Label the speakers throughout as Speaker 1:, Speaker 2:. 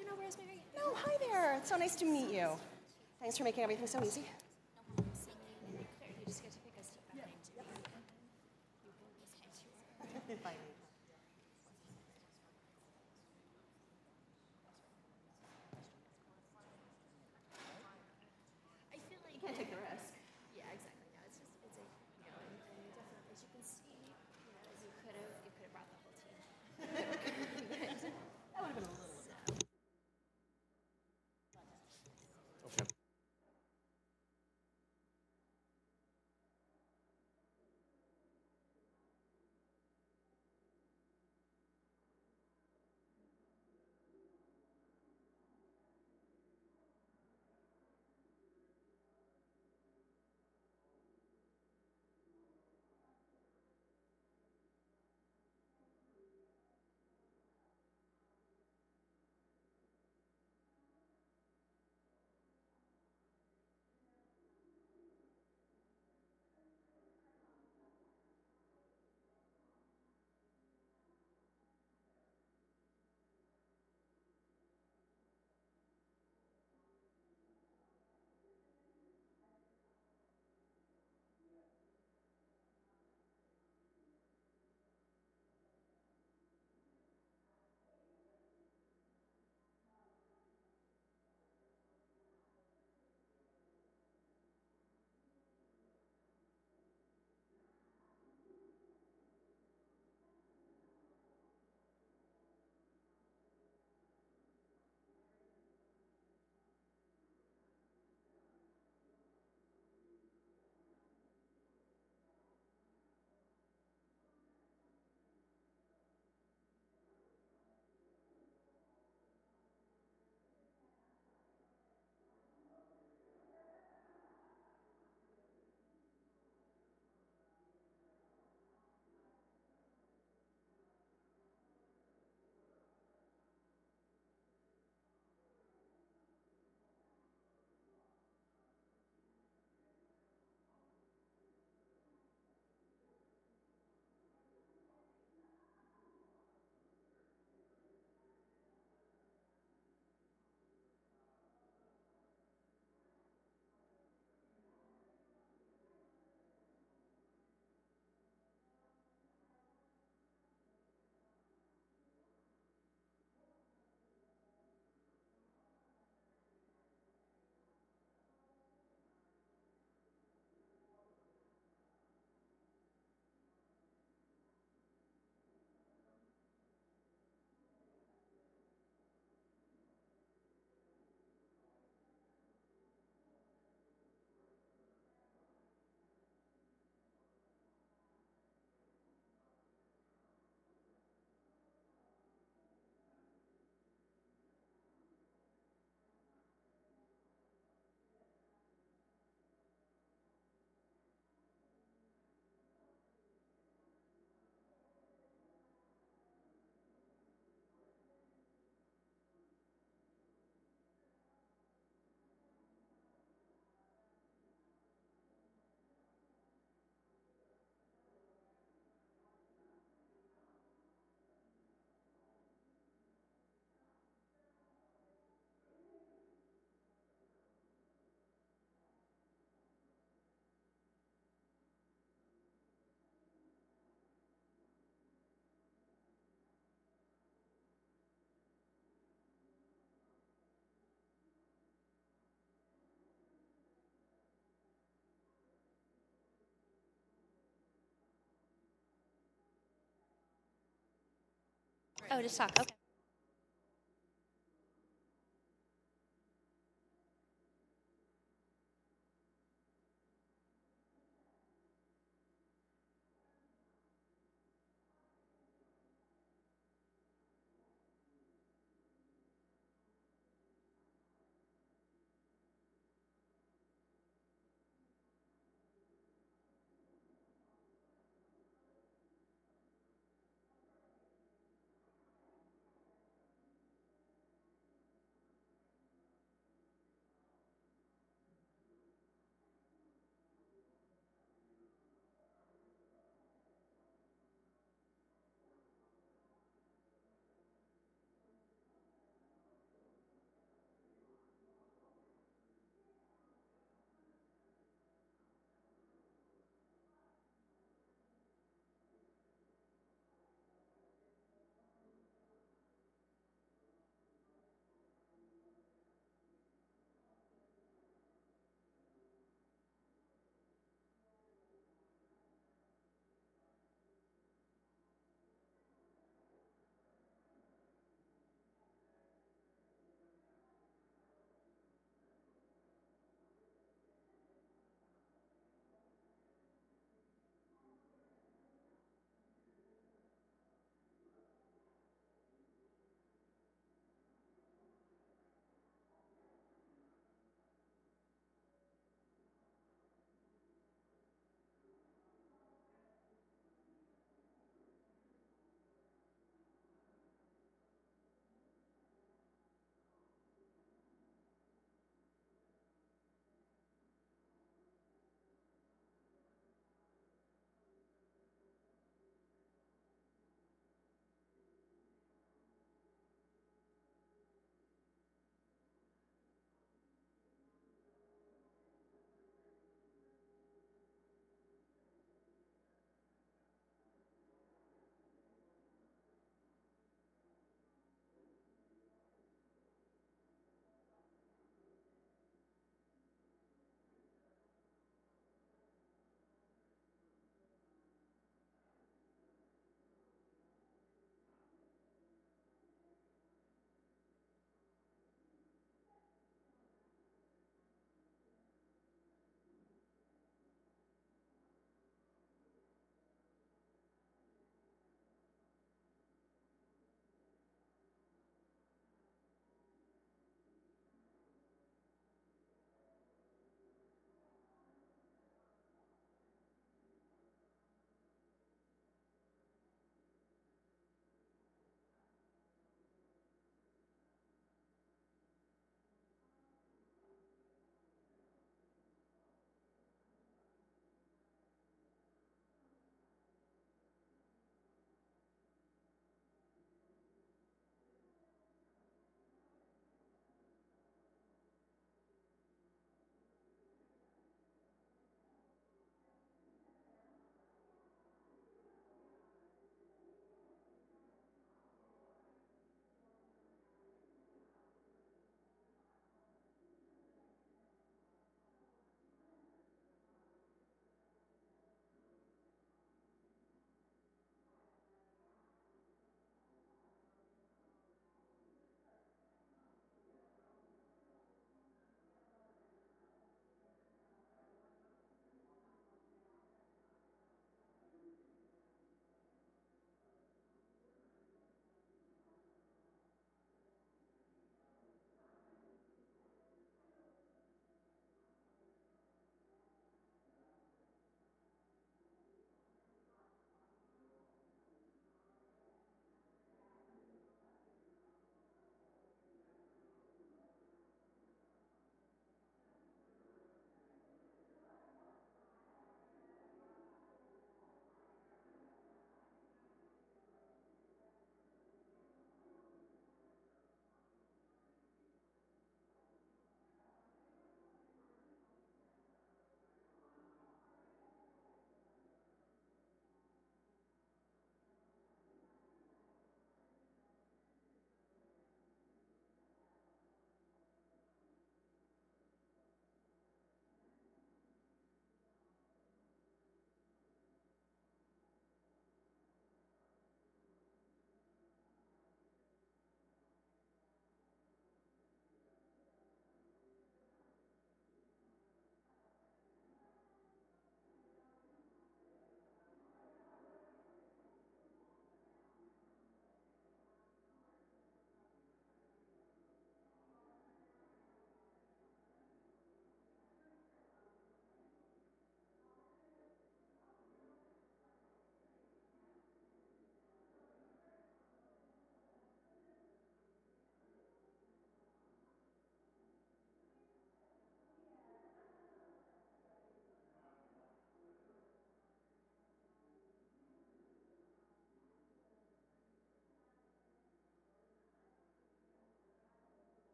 Speaker 1: you know Rosemary?
Speaker 2: No, hi there. It's so nice to meet you. Thanks for making everything so easy.
Speaker 1: No problem. Claire, you just get to pick a seat behind me. You can listen to
Speaker 2: Bye.
Speaker 1: I feel like
Speaker 2: You can't take the risk.
Speaker 1: yeah, exactly. No, it's a and definitely as you can see, as you could have brought the whole team.
Speaker 2: That would have been a little.
Speaker 3: Okay.
Speaker 1: Oh, just talk. Okay.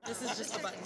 Speaker 4: This is just a button.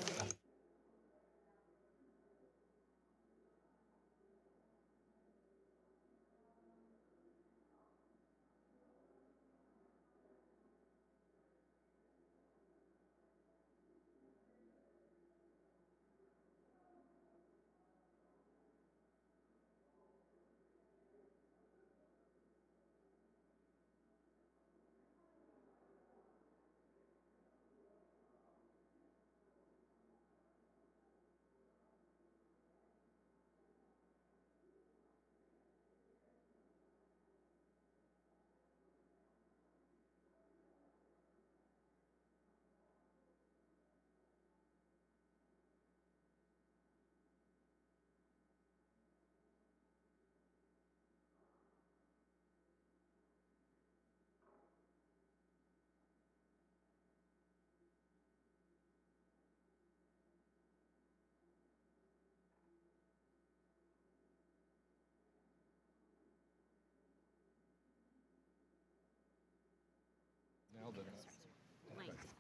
Speaker 3: Now that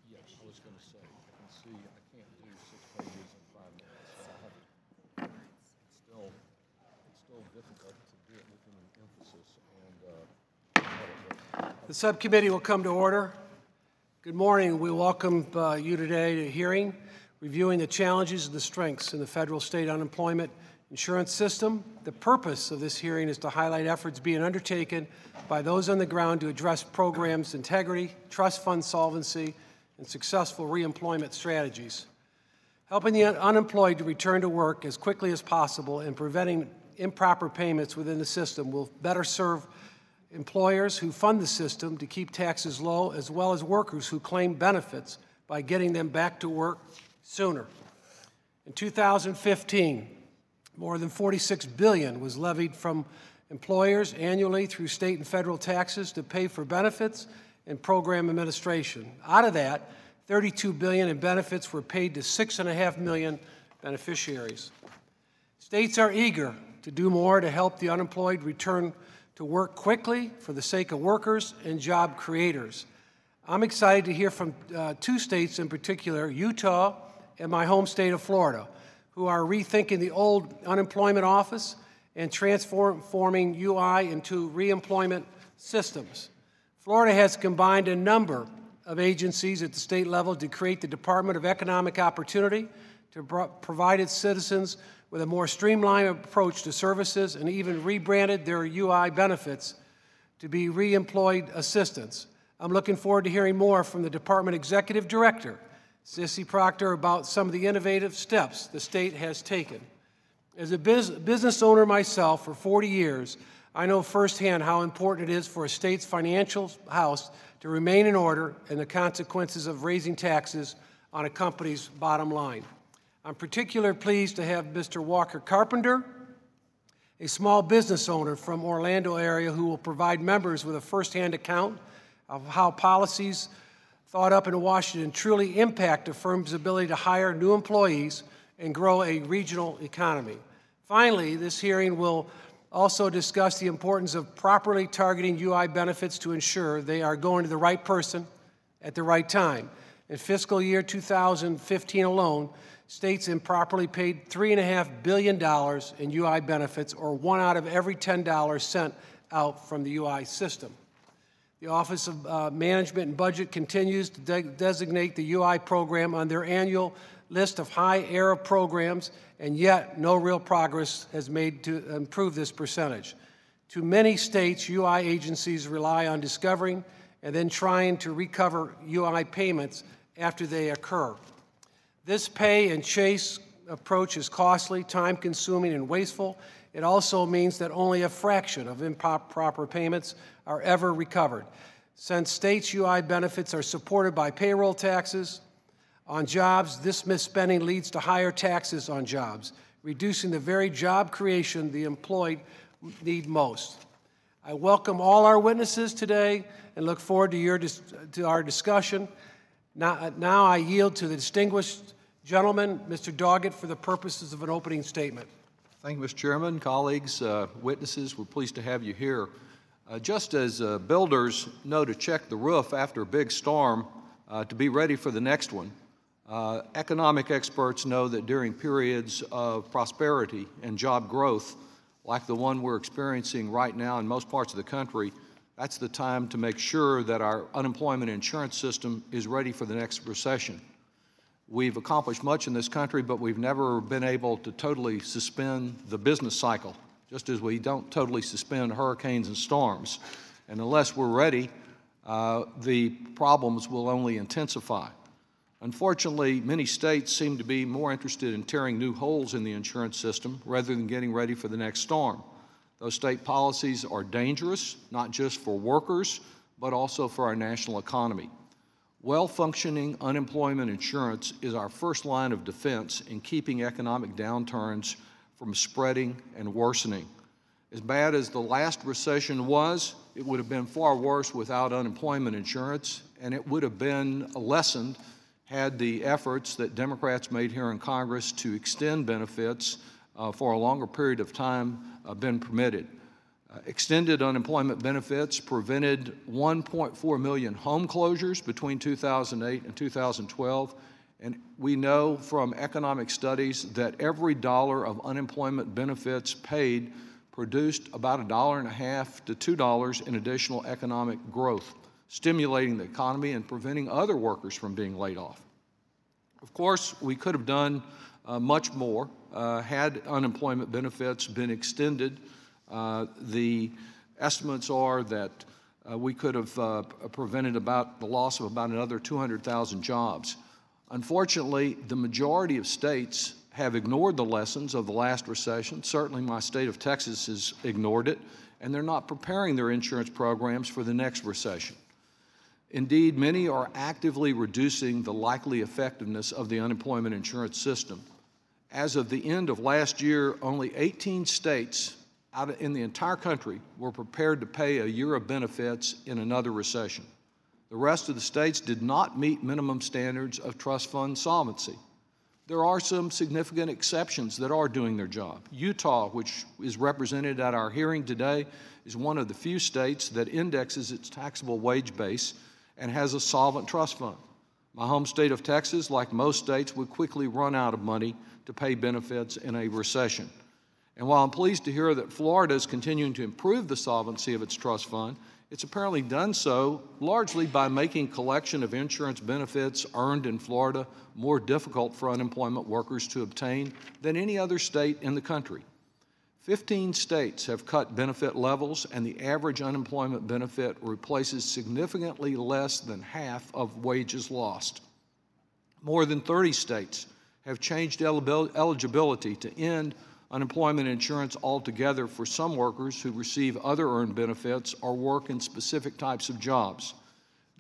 Speaker 3: yes, I was going to say, I can see I can't do 6 pages in 5 minutes. So it's still difficult to do it with an emphasis. And
Speaker 5: the subcommittee will come to order. Good morning. We welcome you today to hearing, reviewing the challenges and the strengths in the federal state unemployment insurance system. The purpose of this hearing is to highlight efforts being undertaken by those on the ground to address programs' integrity, trust fund solvency, and successful reemployment strategies. Helping the unemployed to return to work as quickly as possible and preventing improper payments within the system will better serve employers who fund the system to keep taxes low, as well as workers who claim benefits by getting them back to work sooner. In 2015, more than $46 billion was levied from employers annually through state and federal taxes to pay for benefits and program administration. Out of that, $32 billion in benefits were paid to 6.5 million beneficiaries. States are eager to do more to help the unemployed return to work quickly for the sake of workers and job creators. I'm excited to hear from 2 states in particular, Utah and my home state of Florida, who are rethinking the old unemployment office and transforming UI into reemployment systems. Florida has combined a number of agencies at the state level to create the Department of Economic Opportunity to provide its citizens with a more streamlined approach to services, and even rebranded their UI benefits to be reemployed assistance. I'm looking forward to hearing more from the Department Executive Director, Sissy Proctor, about some of the innovative steps the state has taken. As a business owner myself for 40 years, I know firsthand how important it is for a state's financial house to remain in order and the consequences of raising taxes on a company's bottom line. I'm particularly pleased to have Mr. Walker Carpenter, a small business owner from Orlando area, who will provide members with a firsthand account of how policies thought up in Washington truly impact a firm's ability to hire new employees and grow a regional economy. Finally, this hearing will also discuss the importance of properly targeting UI benefits to ensure they are going to the right person at the right time. In fiscal year 2015 alone, states improperly paid $3.5 billion in UI benefits, or 1 out of every $10 sent out from the UI system. The Office of Management and Budget continues to designate the UI program on their annual list of high error programs, and yet no real progress has made to improve this percentage. Too many states' UI agencies rely on discovering and then trying to recover UI payments after they occur. This pay and chase approach is costly, time-consuming, and wasteful. It also means that only a fraction of improper payments are ever recovered. Since states' UI benefits are supported by payroll taxes on jobs, this misspending leads to higher taxes on jobs, reducing the very job creation the employed need most. I welcome all our witnesses today and look forward to our discussion. Now I yield to the distinguished gentleman, Mr. Doggett, for the purposes of an opening statement.
Speaker 6: Thank you, Mr. Chairman, colleagues, witnesses. We're pleased to have you here. Just as builders know to check the roof after a big storm to be ready for the next one, Economic experts know that during periods of prosperity and job growth, like the one we're experiencing right now in most parts of the country, that's the time to make sure that our unemployment insurance system is ready for the next recession. We've accomplished much in this country, but we've never been able to totally suspend the business cycle, just as we don't totally suspend hurricanes and storms. And unless we're ready, the problems will only intensify. Unfortunately, many states seem to be more interested in tearing new holes in the insurance system rather than getting ready for the next storm. Those state policies are dangerous, not just for workers, but also for our national economy. Well-functioning unemployment insurance is our first line of defense in keeping economic downturns from spreading and worsening. As bad as the last recession was, it would have been far worse without unemployment insurance, and it would have been lessened had the efforts that Democrats made here in Congress to extend benefits for a longer period of time been permitted. Extended unemployment benefits prevented 1.4 million home closures between 2008 and 2012, and we know from economic studies that every dollar of unemployment benefits paid produced about $1.50 to $2 in additional economic growth, stimulating the economy and preventing other workers from being laid off. Of course, we could have done much more had unemployment benefits been extended. The estimates are that we could have prevented the loss of about another 200,000 jobs. Unfortunately, the majority of states have ignored the lessons of the last recession. Certainly my state of Texas has ignored it, and they're not preparing their insurance programs for the next recession. Indeed, many are actively reducing the likely effectiveness of the unemployment insurance system. As of the end of last year, only 18 states in the entire country were prepared to pay a year of benefits in another recession. The rest of the states did not meet minimum standards of trust fund solvency. There are some significant exceptions that are doing their job. Utah, which is represented at our hearing today, is one of the few states that indexes its taxable wage base and has a solvent trust fund. My home state of Texas, like most states, would quickly run out of money to pay benefits in a recession. And while I'm pleased to hear that Florida is continuing to improve the solvency of its trust fund, it's apparently done so largely by making collection of insurance benefits earned in Florida more difficult for unemployment workers to obtain than any other state in the country. 15 states have cut benefit levels, and the average unemployment benefit replaces significantly less than half of wages lost. More than 30 states have changed eligibility to end unemployment insurance altogether for some workers who receive other earned benefits or work in specific types of jobs.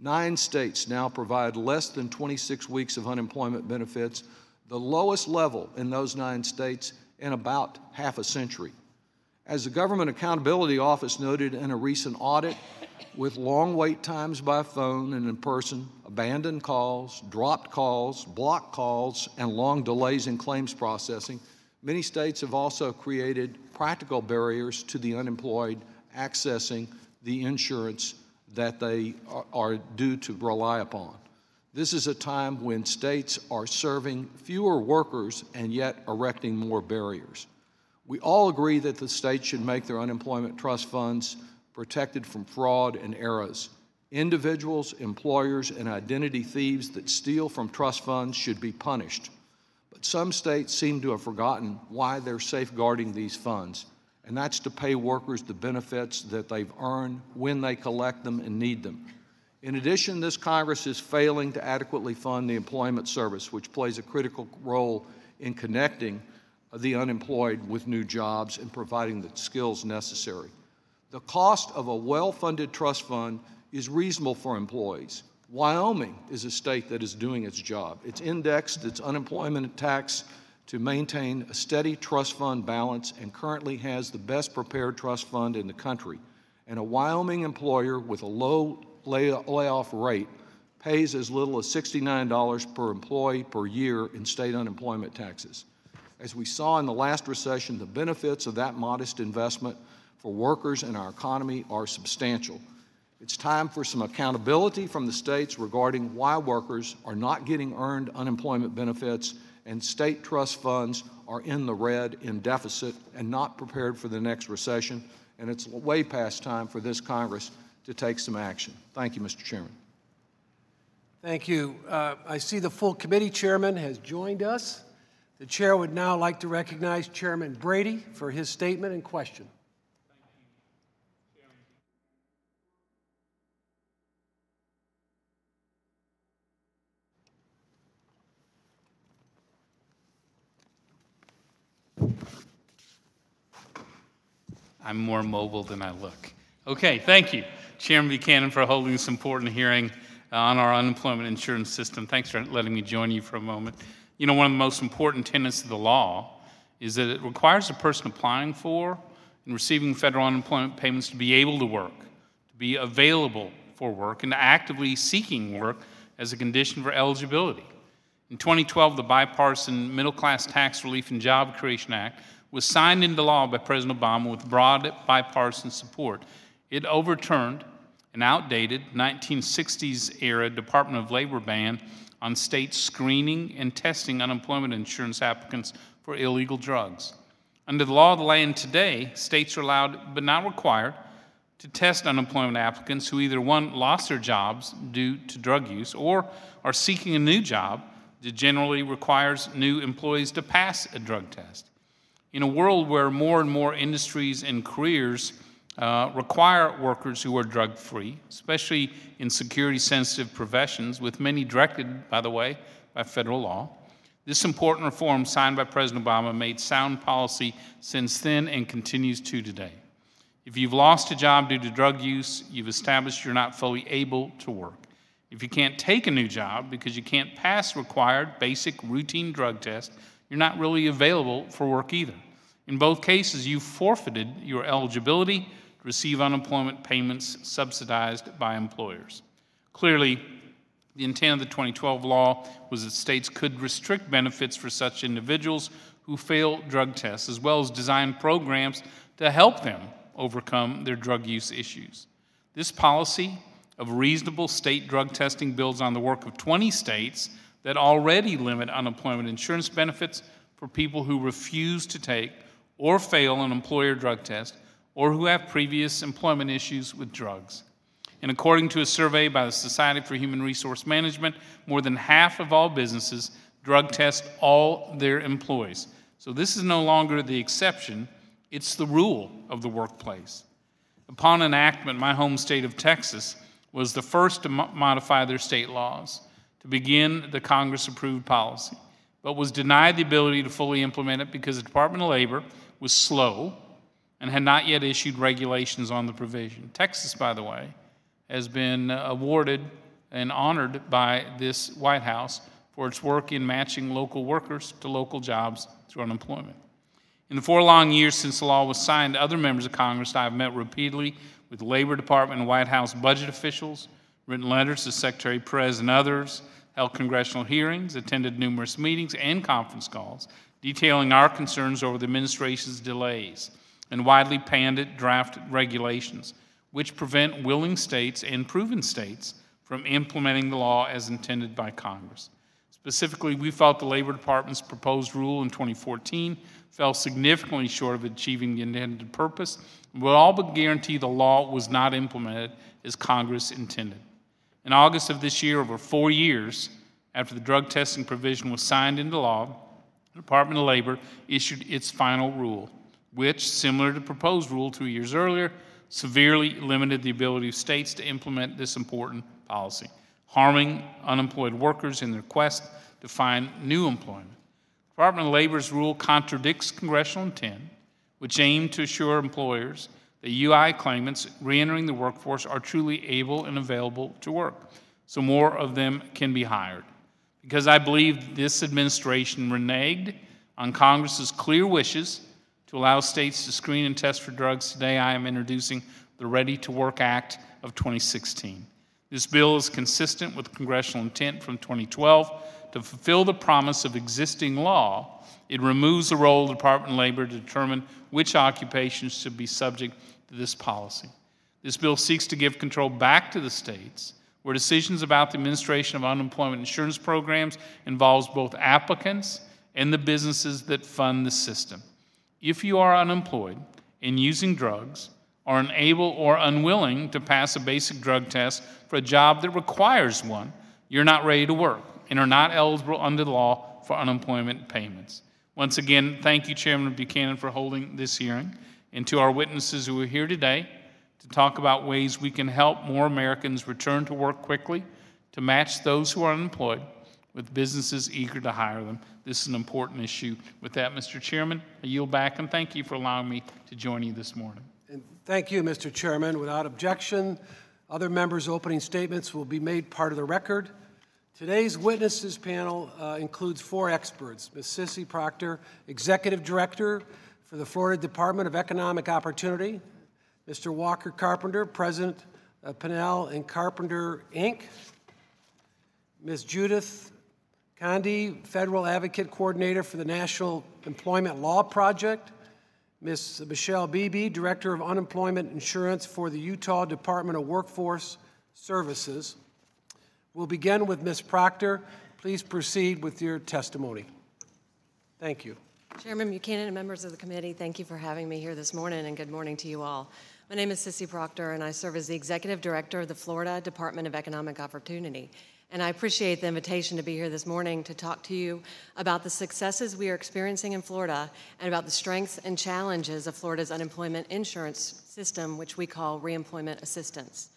Speaker 6: 9 states now provide less than 26 weeks of unemployment benefits, the lowest level in those 9 states in about half a century. As the Government Accountability Office noted in a recent audit, with long wait times by phone and in person, abandoned calls, dropped calls, blocked calls, and long delays in claims processing, many states have also created practical barriers to the unemployed accessing the insurance that they are due to rely upon. This is a time when states are serving fewer workers and yet erecting more barriers. We all agree that the states should make their unemployment trust funds protected from fraud and errors. Individuals, employers, and identity thieves that steal from trust funds should be punished. But some states seem to have forgotten why they're safeguarding these funds, and that's to pay workers the benefits that they've earned when they collect them and need them. In addition, this Congress is failing to adequately fund the Employment Service, which plays a critical role in connecting the unemployed with new jobs and providing the skills necessary. The cost of a well-funded trust fund is reasonable for employees. Wyoming is a state that is doing its job. It's indexed its unemployment tax to maintain a steady trust fund balance and currently has the best prepared trust fund in the country. And a Wyoming employer with a low layoff rate pays as little as $69 per employee per year in state unemployment taxes. As we saw in the last recession, the benefits of that modest investment for workers in our economy are substantial. It's time for some accountability from the states regarding why workers are not getting earned unemployment benefits and state trust funds are in the red, in deficit, and not prepared for the next recession. And it's way past time for this Congress to take some action. Thank you, Mr. Chairman.
Speaker 5: Thank you. I see the full committee chairman has joined us. The chair would now like to recognize Chairman Brady for his statement and question.
Speaker 4: I'm more mobile than I look. Okay, thank you, Chairman Buchanan, for holding this important hearing on our unemployment insurance system. Thanks for letting me join you for a moment. You know, one of the most important tenets of the law is that it requires a person applying for and receiving federal unemployment payments to be able to work, to be available for work, and actively seeking work as a condition for eligibility. In 2012, the Bipartisan Middle Class Tax Relief and Job Creation Act was signed into law by President Obama with broad bipartisan support. It overturned an outdated 1960s-era Department of Labor ban on states screening and testing unemployment insurance applicants for illegal drugs. Under the law of the land today, states are allowed, but not required, to test unemployment applicants who either, one, lost their jobs due to drug use, or are seeking a new job that generally requires new employees to pass a drug test. In a world where more and more industries and careers require workers who are drug-free, especially in security-sensitive professions, with many directed, by the way, by federal law, this important reform signed by President Obama made sound policy since then and continues to today. If you've lost a job due to drug use, you've established you're not fully able to work. If you can't take a new job because you can't pass required basic routine drug tests, you're not really available for work either. In both cases, you forfeited your eligibility to receive unemployment payments subsidized by employers. Clearly, the intent of the 2012 law was that states could restrict benefits for such individuals who fail drug tests, as well as design programs to help them overcome their drug use issues. This policy of reasonable state drug testing builds on the work of 20 states that already limit unemployment insurance benefits for people who refuse to take or fail an employer drug test or who have previous employment issues with drugs. And according to a survey by the Society for Human Resource Management, more than half of all businesses drug test all their employees. So this is no longer the exception, it's the rule of the workplace. Upon enactment, my home state of Texas was the first to modify their state laws to begin the Congress-approved policy, but was denied the ability to fully implement it because the Department of Labor was slow and had not yet issued regulations on the provision. Texas, by the way, has been awarded and honored by this White House for its work in matching local workers to local jobs through unemployment. In the 4 long years since the law was signed, other members of Congress I have met repeatedly with the Labor Department and White House budget officials, written letters to Secretary Perez and others, held congressional hearings, attended numerous meetings and conference calls, detailing our concerns over the administration's delays and widely panned draft regulations, which prevent willing states and proven states from implementing the law as intended by Congress. Specifically, we felt the Labor Department's proposed rule in 2014 fell significantly short of achieving the intended purpose and would all but guarantee the law was not implemented as Congress intended. In August of this year, over 4 years after the drug testing provision was signed into law, the Department of Labor issued its final rule, which, similar to the proposed rule 2 years earlier, severely limited the ability of states to implement this important policy, harming unemployed workers in their quest to find new employment. The Department of Labor's rule contradicts congressional intent, which aimed to assure employers that UI claimants reentering the workforce are truly able and available to work, so more of them can be hired. Because I believe this administration reneged on Congress's clear wishes to allow states to screen and test for drugs, today I am introducing the Ready to Work Act of 2016. This bill is consistent with congressional intent from 2012 to fulfill the promise of existing law. It removes the role of the Department of Labor to determine which occupations should be subject to this policy. This bill seeks to give control back to the states, where decisions about the administration of unemployment insurance programs involves both applicants and the businesses that fund the system. If you are unemployed and using drugs, are unable or unwilling to pass a basic drug test for a job that requires one, you're not ready to work and are not eligible under the law for unemployment payments. Once again, thank you, Chairman Buchanan, for holding this hearing, and to our witnesses who are here today to talk about ways we can help more Americans return to work quickly to match those who are unemployed with businesses eager to hire them. This is an important issue. With that, Mr. Chairman, I yield back, and thank you for allowing me to join you this morning.
Speaker 5: And thank you, Mr. Chairman. Without objection, other members' opening statements will be made part of the record. Today's witnesses panel includes 4 experts: Ms. Sissy Proctor, Executive Director for the Florida Department of Economic Opportunity; Mr. Walker Carpenter, President of Pinnell and Carpenter, Inc.; Ms. Judith Condi, Federal Advocate Coordinator for the National Employment Law Project; Ms. Michelle Beebe, Director of Unemployment Insurance for the Utah Department of Workforce Services. We'll begin with Ms. Proctor. Please proceed with your testimony. Thank you.
Speaker 7: Chairman Buchanan and members of the committee, thank you for having me here this morning, and good morning to you all. My name is Sissy Proctor, and I serve as the Executive Director of the Florida Department of Economic Opportunity. And I appreciate the invitation to be here this morning to talk to you about the successes we are experiencing in Florida and about the strengths and challenges of Florida's unemployment insurance system, which we call reemployment assistance.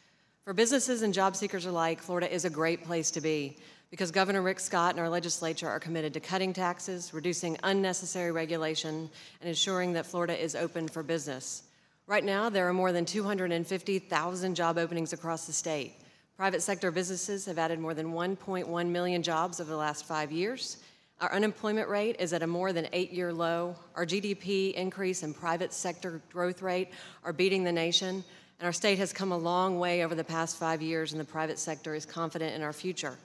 Speaker 7: For businesses and job seekers alike, Florida is a great place to be because Governor Rick Scott and our legislature are committed to cutting taxes, reducing unnecessary regulation, and ensuring that Florida is open for business. Right now, there are more than 250,000 job openings across the state. Private sector businesses have added more than 1.1 million jobs over the last 5 years. Our unemployment rate is at a more than 8-year low. Our GDP increase and private sector growth rate are beating the nation. And our state has come a long way over the past 5 years, and the private sector is confident in our future.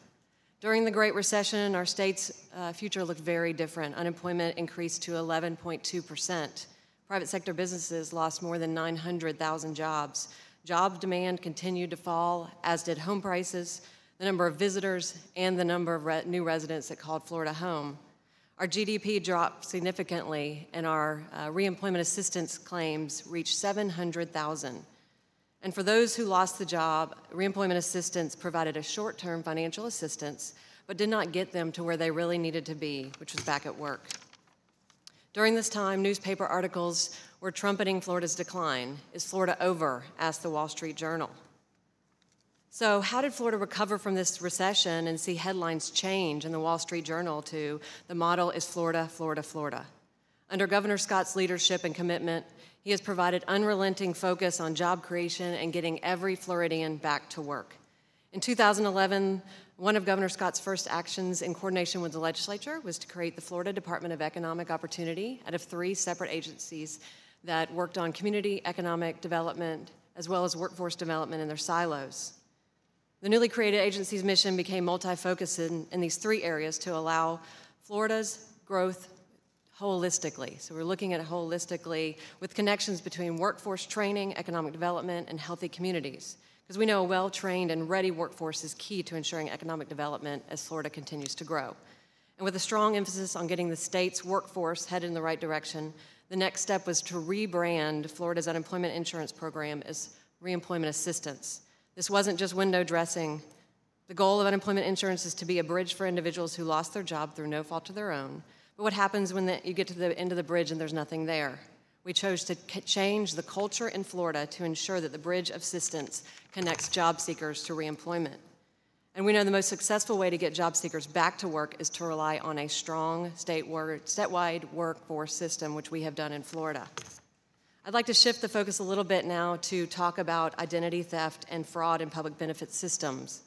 Speaker 7: During the Great Recession, our state's future looked very different. Unemployment increased to 11.2%. Private sector businesses lost more than 900,000 jobs. Job demand continued to fall, as did home prices, the number of visitors, and the number of new residents that called Florida home. Our GDP dropped significantly, and our reemployment assistance claims reached 700,000. And for those who lost the job, reemployment assistance provided a short-term financial assistance, but did not get them to where they really needed to be, which was back at work. During this time, newspaper articles were trumpeting Florida's decline. Is Florida over? Asked the Wall Street Journal. So how did Florida recover from this recession and see headlines change in the Wall Street Journal to "The model is Florida, Florida, Florida"? Under Governor Scott's leadership and commitment, he has provided unrelenting focus on job creation and getting every Floridian back to work. In 2011, one of Governor Scott's first actions in coordination with the legislature was to create the Florida Department of Economic Opportunity out of 3 separate agencies that worked on community economic development as well as workforce development in their silos. The newly created agency's mission became multi-focused in these 3 areas to allow Florida's growth holistically. So we're looking at it holistically with connections between workforce training, economic development, and healthy communities. Because we know a well-trained and ready workforce is key to ensuring economic development as Florida continues to grow. And with a strong emphasis on getting the state's workforce headed in the right direction, the next step was to rebrand Florida's unemployment insurance program as reemployment assistance. This wasn't just window dressing. The goal of unemployment insurance is to be a bridge for individuals who lost their job through no fault of their own. But what happens when you get to the end of the bridge and there's nothing there? We chose to change the culture in Florida to ensure that the bridge of assistance connects job seekers to reemployment. And we know the most successful way to get job seekers back to work is to rely on a strong statewide workforce system, which we have done in Florida. I'd like to shift the focus a little bit now to talk about identity theft and fraud in public benefit systems.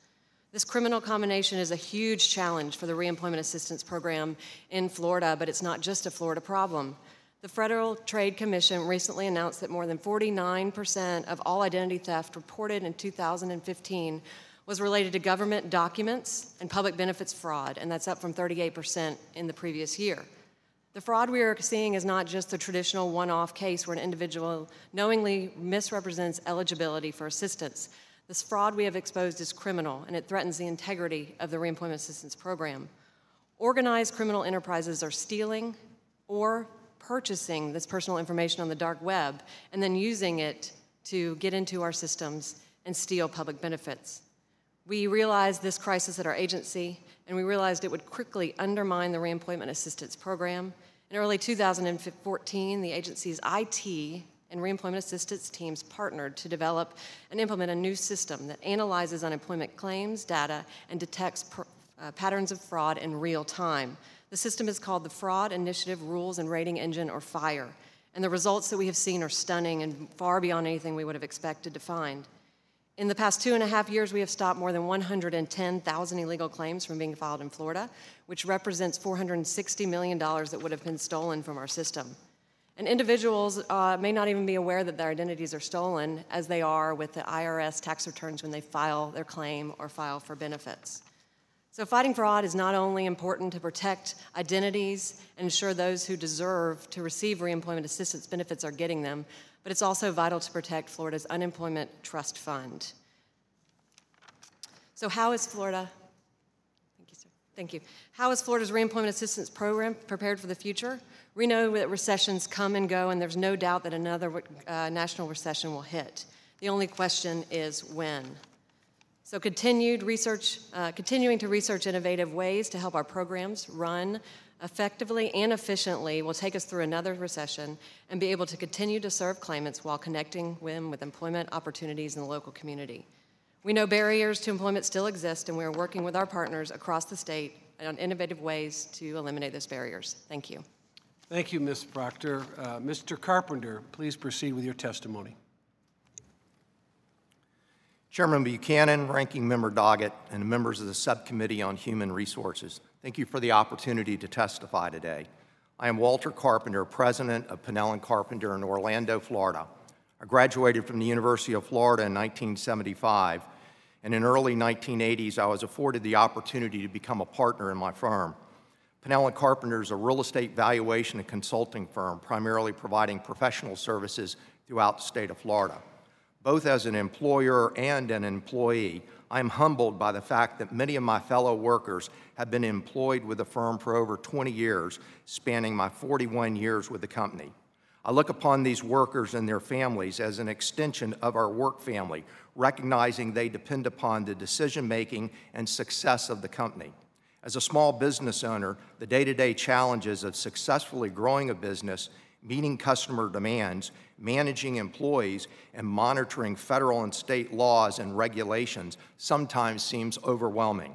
Speaker 7: This criminal combination is a huge challenge for the reemployment assistance program in Florida, but it's not just a Florida problem. The Federal Trade Commission recently announced that more than 49% of all identity theft reported in 2015 was related to government documents and public benefits fraud, and that's up from 38% in the previous year. The fraud we are seeing is not just the traditional one-off case where an individual knowingly misrepresents eligibility for assistance. This fraud we have exposed is criminal, and it threatens the integrity of the Reemployment Assistance Program. Organized criminal enterprises are stealing or purchasing this personal information on the dark web and then using it to get into our systems and steal public benefits. We realized this crisis at our agency, and we realized it would quickly undermine the Reemployment Assistance Program. In early 2014, the agency's IT and Reemployment Assistance teams partnered to develop and implement a new system that analyzes unemployment claims data and detects patterns of fraud in real time. The system is called the Fraud Initiative Rules and Rating Engine, or FIRE, and the results that we have seen are stunning and far beyond anything we would have expected to find. In the past 2.5 years, we have stopped more than 110,000 illegal claims from being filed in Florida, which represents $460 million that would have been stolen from our system. And individuals may not even be aware that their identities are stolen, as they are with the IRS tax returns when they file their claim or file for benefits. So fighting fraud is not only important to protect identities and ensure those who deserve to receive reemployment assistance benefits are getting them, but it's also vital to protect Florida's Unemployment Trust Fund. So how is Florida, thank you, sir. Thank you. How is Florida's Reemployment Assistance Program prepared for the future? We know that recessions come and go, and there's no doubt that another national recession will hit. The only question is when. So continuing to research innovative ways to help our programs run effectively and efficiently will take us through another recession and be able to continue to serve claimants while connecting them with employment opportunities in the local community. We know barriers to employment still exist, and we are working with our partners across the state on innovative ways to eliminate those barriers. Thank you.
Speaker 5: Thank you, Ms. Proctor. Mr. Carpenter, please proceed with your testimony.
Speaker 8: Chairman Buchanan, Ranking Member Doggett, and members of the Subcommittee on Human Resources, thank you for the opportunity to testify today. I am Walter Carpenter, President of Pinnell & Carpenter in Orlando, Florida. I graduated from the University of Florida in 1975, and in early 1980s, I was afforded the opportunity to become a partner in my firm. Pinnell & Carpenter is a real estate valuation and consulting firm, primarily providing professional services throughout the state of Florida. Both as an employer and an employee, I am humbled by the fact that many of my fellow workers have been employed with the firm for over 20 years, spanning my 41 years with the company. I look upon these workers and their families as an extension of our work family, recognizing they depend upon the decision-making and success of the company. As a small business owner, the day-to-day challenges of successfully growing a business, meeting customer demands, managing employees, and monitoring federal and state laws and regulations sometimes seems overwhelming.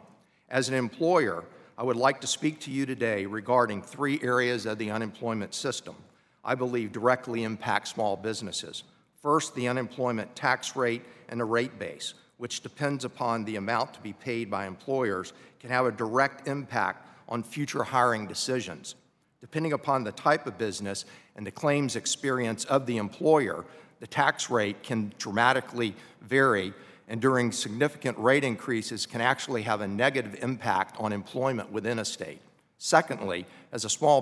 Speaker 8: As an employer, I would like to speak to you today regarding 3 areas of the unemployment system I believe directly impact small businesses. First, the unemployment tax rate and the rate base, which depends upon the amount to be paid by employers, can have a direct impact on future hiring decisions. Depending upon the type of business and the claims experience of the employer, the tax rate can dramatically vary, and during significant rate increases can actually have a negative impact on employment within a state. Secondly, as small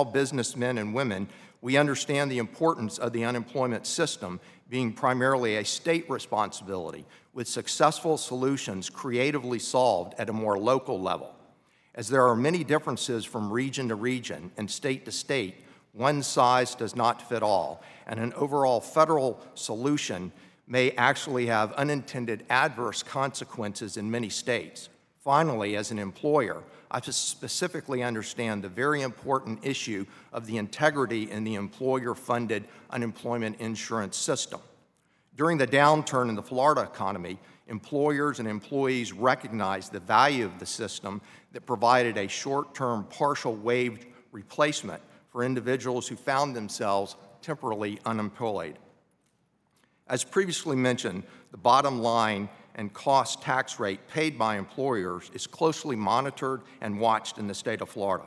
Speaker 8: businessmen and women, we understand the importance of the unemployment system being primarily a state responsibility, with successful solutions creatively solved at a more local level. As there are many differences from region to region and state to state, one size does not fit all, and an overall federal solution may actually have unintended adverse consequences in many states. Finally, as an employer, I specifically understand the very important issue of the integrity in the employer-funded unemployment insurance system. During the downturn in the Florida economy, employers and employees recognized the value of the system that provided a short-term partial waived replacement for individuals who found themselves temporarily unemployed. As previously mentioned, the bottom line and cost tax rate paid by employers is closely monitored and watched in the state of Florida.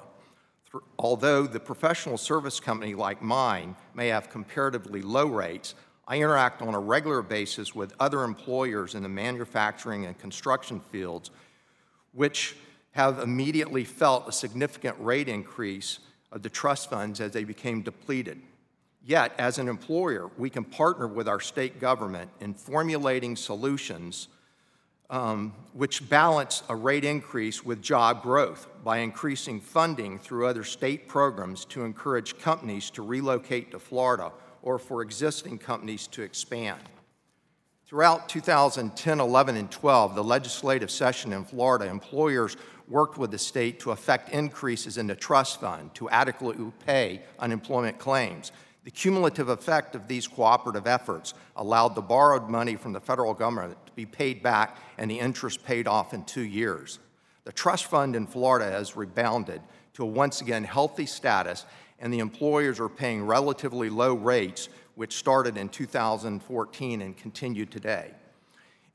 Speaker 8: Although the professional service company like mine may have comparatively low rates, I interact on a regular basis with other employers in the manufacturing and construction fields, which have immediately felt a significant rate increase of the trust funds as they became depleted. Yet, as an employer, we can partner with our state government in formulating solutions which balance a rate increase with job growth by increasing funding through other state programs to encourage companies to relocate to Florida or for existing companies to expand. Throughout 2010, 11, and 12, the legislative session in Florida, employers worked with the state to effect increases in the trust fund to adequately pay unemployment claims. The cumulative effect of these cooperative efforts allowed the borrowed money from the federal government to be paid back and the interest paid off in 2 years. The trust fund in Florida has rebounded to a once again healthy status, and the employers are paying relatively low rates, which started in 2014 and continue today.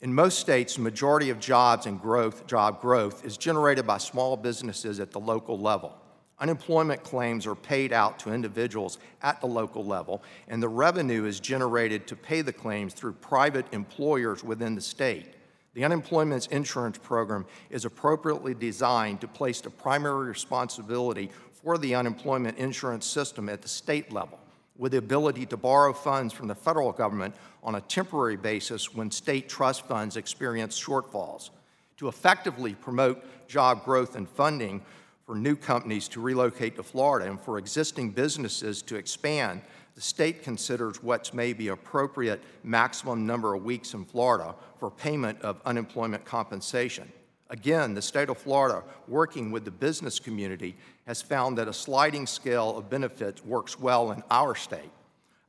Speaker 8: In most states, the majority of jobs and job growth is generated by small businesses at the local level. Unemployment claims are paid out to individuals at the local level, and the revenue is generated to pay the claims through private employers within the state. The unemployment insurance program is appropriately designed to place the primary responsibility for the unemployment insurance system at the state level, with the ability to borrow funds from the federal government on a temporary basis when state trust funds experience shortfalls. To effectively promote job growth and funding for new companies to relocate to Florida and for existing businesses to expand, the state considers what may be appropriate maximum number of weeks in Florida for payment of unemployment compensation. Again, the state of Florida, working with the business community, has found that a sliding scale of benefits works well in our state.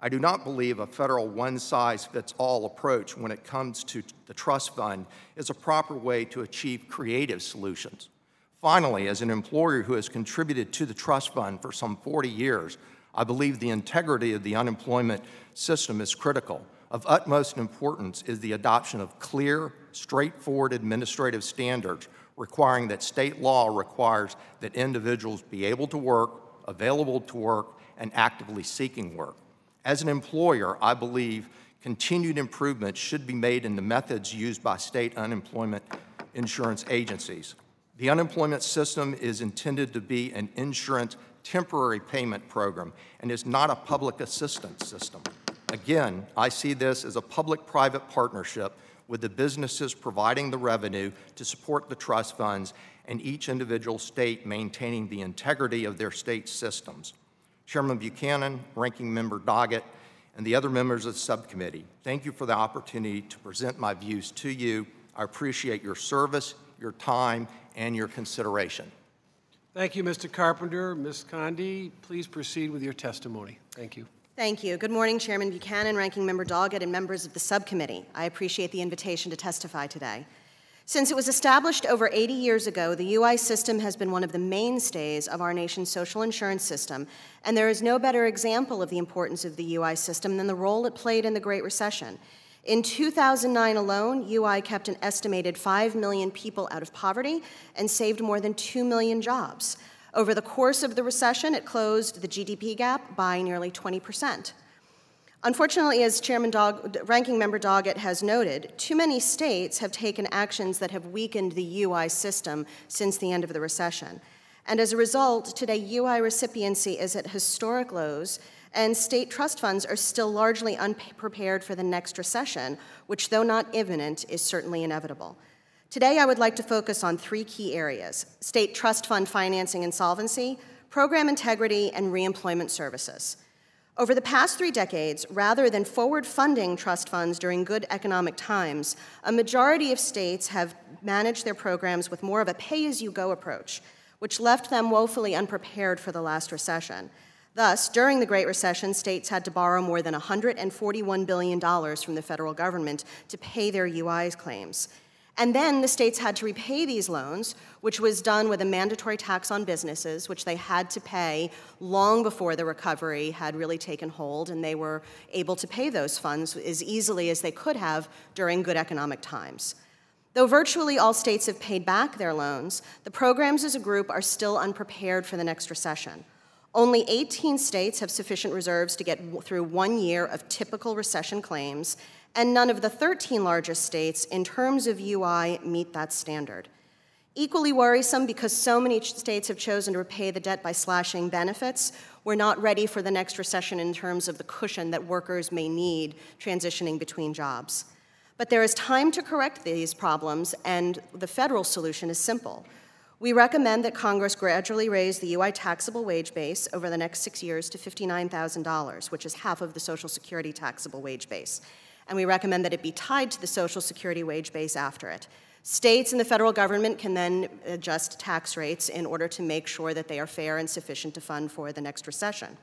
Speaker 8: I do not believe a federal one-size-fits-all approach when it comes to the trust fund is a proper way to achieve creative solutions. Finally, as an employer who has contributed to the trust fund for some 40 years, I believe the integrity of the unemployment system is critical. Of utmost importance is the adoption of clear, straightforward administrative standards requiring that state law requires that individuals be able to work, available to work, and actively seeking work. As an employer, I believe continued improvements should be made in the methods used by state unemployment insurance agencies. The unemployment system is intended to be an insurance temporary payment program and is not a public assistance system. Again, I see this as a public-private partnership with the businesses providing the revenue to support the trust funds and each individual state maintaining the integrity of their state systems. Chairman Buchanan, Ranking Member Doggett, and the other members of the subcommittee, thank you for the opportunity to present my views to you. I appreciate your service, your time, and your consideration.
Speaker 5: Thank you, Mr. Carpenter. Ms. Condi, please proceed with your testimony. Thank you.
Speaker 2: Thank you. Good morning, Chairman Buchanan, Ranking Member Doggett, and members of the subcommittee. I appreciate the invitation to testify today. Since it was established over 80 years ago, the UI system has been one of the mainstays of our nation's social insurance system, and there is no better example of the importance of the UI system than the role it played in the Great Recession. In 2009 alone, UI kept an estimated 5 million people out of poverty and saved more than 2 million jobs. Over the course of the recession, it closed the GDP gap by nearly 20%. Unfortunately, as Ranking Member Doggett has noted, too many states have taken actions that have weakened the UI system since the end of the recession. And as a result, today UI recipiency is at historic lows, and state trust funds are still largely unprepared for the next recession, which, though not imminent, is certainly inevitable. Today, I would like to focus on 3 key areas: state trust fund financing and solvency, program integrity, and reemployment services. Over the past 3 decades, rather than forward funding trust funds during good economic times, a majority of states have managed their programs with more of a pay-as-you-go approach, which left them woefully unprepared for the last recession. Thus, during the Great Recession, states had to borrow more than $141 billion from the federal government to pay their UI claims. And then the states had to repay these loans, which was done with a mandatory tax on businesses, which they had to pay long before the recovery had really taken hold, and they were able to pay those funds as easily as they could have during good economic times. Though virtually all states have paid back their loans, the programs as a group are still unprepared for the next recession. Only 18 states have sufficient reserves to get through 1 year of typical recession claims, and none of the 13 largest states, in terms of UI, meet that standard. Equally worrisome, because so many states have chosen to repay the debt by slashing benefits, we're not ready for the next recession in terms of the cushion that workers may need transitioning between jobs. But there is time to correct these problems, and the federal solution is simple. We recommend that Congress gradually raise the UI taxable wage base over the next 6 years to $59,000, which is half of the Social Security taxable wage base. And we recommend that it be tied to the Social Security wage base after it. States and the federal government can then adjust tax rates in order to make sure that they are fair and sufficient to fund for the next recession.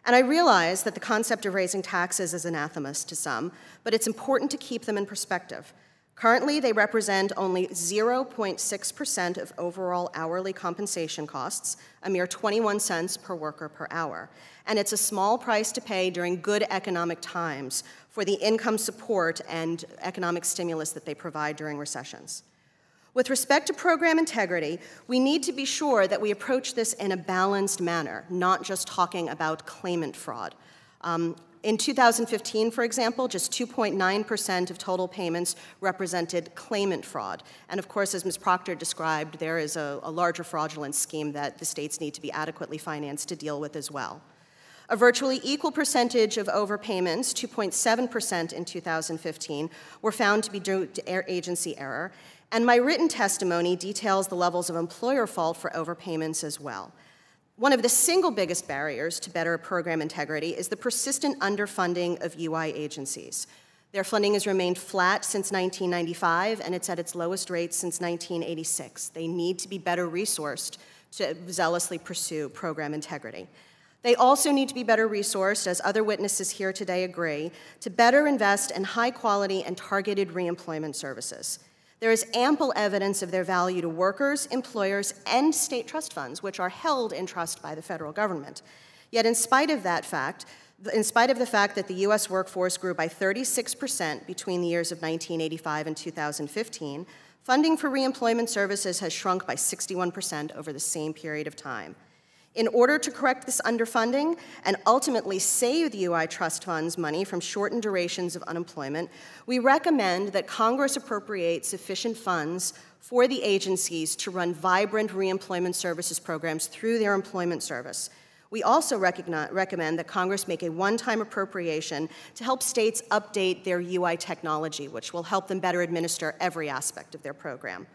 Speaker 2: And I realize that the concept of raising taxes is anathema to some, but it's important to keep them in perspective. Currently, they represent only 0.6% of overall hourly compensation costs, a mere 21 cents per worker per hour. And it's a small price to pay during good economic times for the income support and economic stimulus that they provide during recessions. With respect to program integrity, we need to be sure that we approach this in a balanced manner, not just talking about claimant fraud. In 2015, for example, just 2.9% of total payments represented claimant fraud. And of course, as Ms. Proctor described, there is a larger fraudulent scheme that the states need to be adequately financed to deal with as well. A virtually equal percentage of overpayments, 2.7% in 2015, were found to be due to agency error, and my written testimony details the levels of employer fault for overpayments as well. One of the single biggest barriers to better program integrity is the persistent underfunding of UI agencies. Their funding has remained flat since 1995, and it's at its lowest rate since 1986. They need to be better resourced to zealously pursue program integrity. They also need to be better resourced, as other witnesses here today agree, to better invest in high-quality and targeted reemployment services. There is ample evidence of their value to workers, employers, and state trust funds, which are held in trust by the federal government. Yet in spite of the fact that the U.S. workforce grew by 36% between the years of 1985 and 2015, funding for reemployment services has shrunk by 61% over the same period of time. In order to correct this underfunding and ultimately save the UI trust funds money from shortened durations of unemployment, we recommend that Congress appropriate sufficient funds for the agencies to run vibrant reemployment services programs through their employment service. We also recommend that Congress make a one-time appropriation to help states update their UI technology, which will help them better administer every aspect of their program.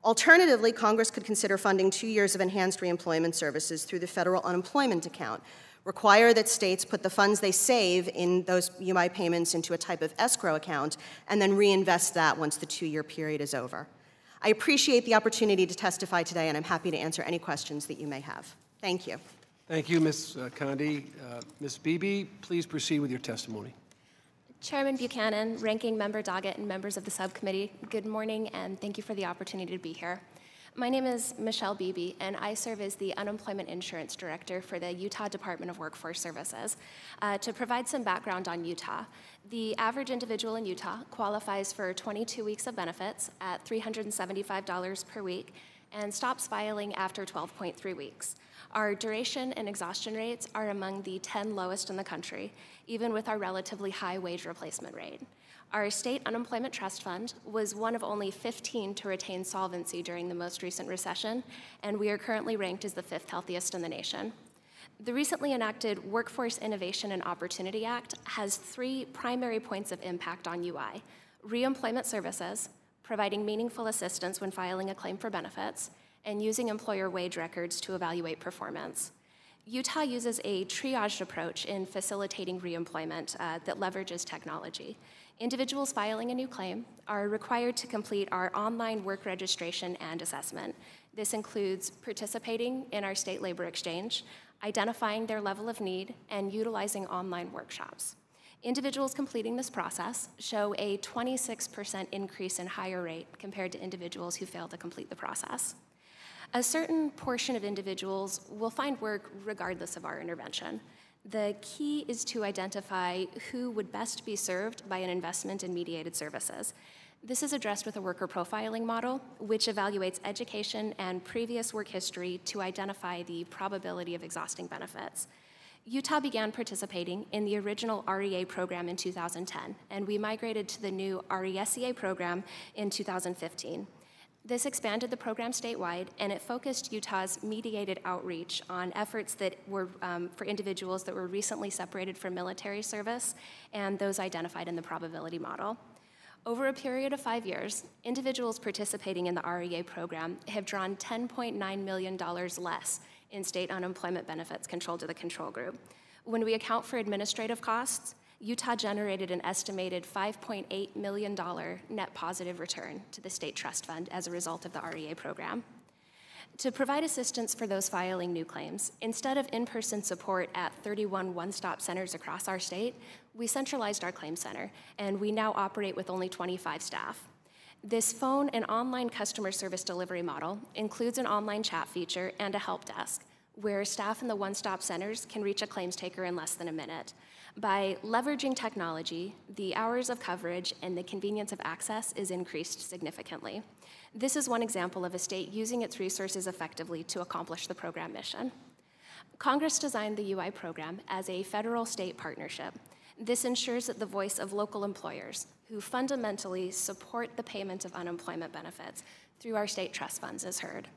Speaker 2: Alternatively, Congress could consider funding 2 years of enhanced reemployment services through the federal unemployment account, require that states put the funds they save in those UI payments into a type of escrow account, and then reinvest that once the 2-year period is over. I appreciate the opportunity to testify today, and I'm happy to answer any questions that you may have. Thank you.
Speaker 5: Thank you, Ms. Condi. Ms. Beebe, please proceed with your testimony.
Speaker 1: Chairman Buchanan, Ranking Member Doggett, and members of the subcommittee, good morning, and thank you for the opportunity to be here. My name is Michelle Beebe, and I serve as the Unemployment Insurance Director for the Utah Department of Workforce Services. To provide some background on Utah, the average individual in Utah qualifies for 22 weeks of benefits at $375 per week and stops filing after 12.3 weeks. Our duration and exhaustion rates are among the 10 lowest in the country, even with our relatively high wage replacement rate. Our state unemployment trust fund was one of only 15 to retain solvency during the most recent recession, and we are currently ranked as the 5th healthiest in the nation. The recently enacted Workforce Innovation and Opportunity Act has 3 primary points of impact on UI: reemployment services, providing meaningful assistance when filing a claim for benefits, and using employer wage records to evaluate performance. Utah uses a triaged approach in facilitating reemployment that leverages technology. Individuals filing a new claim are required to complete our online work registration and assessment. This includes participating in our state labor exchange, identifying their level of need, and utilizing online workshops. Individuals completing this process show a 26% increase in hire rate compared to individuals who fail to complete the process. A certain portion of individuals will find work regardless of our intervention. The key is to identify who would best be served by an investment in mediated services. This is addressed with a worker profiling model, which evaluates education and previous work history to identify the probability of exhausting benefits. Utah began participating in the original REA program in 2010, and we migrated to the new RESEA program in 2015. This expanded the program statewide, and it focused Utah's mediated outreach on efforts that were for individuals that were recently separated from military service and those identified in the probability model. Over a period of 5 years, individuals participating in the REA program have drawn $10.9 million less in state unemployment benefits controlled to the control group. When we account for administrative costs, Utah generated an estimated $5.8 million net positive return to the state trust fund as a result of the REA program. To provide assistance for those filing new claims, instead of in-person support at 31 one-stop centers across our state, we centralized our claim center, and we now operate with only 25 staff. This phone and online customer service delivery model includes an online chat feature and a help desk, where staff in the one-stop centers can reach a claims taker in less than a minute. By leveraging technology, the hours of coverage and the convenience of access is increased significantly. This is one example of a state using its resources effectively to accomplish the program mission. Congress designed the UI program as a federal-state partnership. This ensures that the voice of local employers, who fundamentally support the payment of unemployment benefits through our state trust funds, is heard.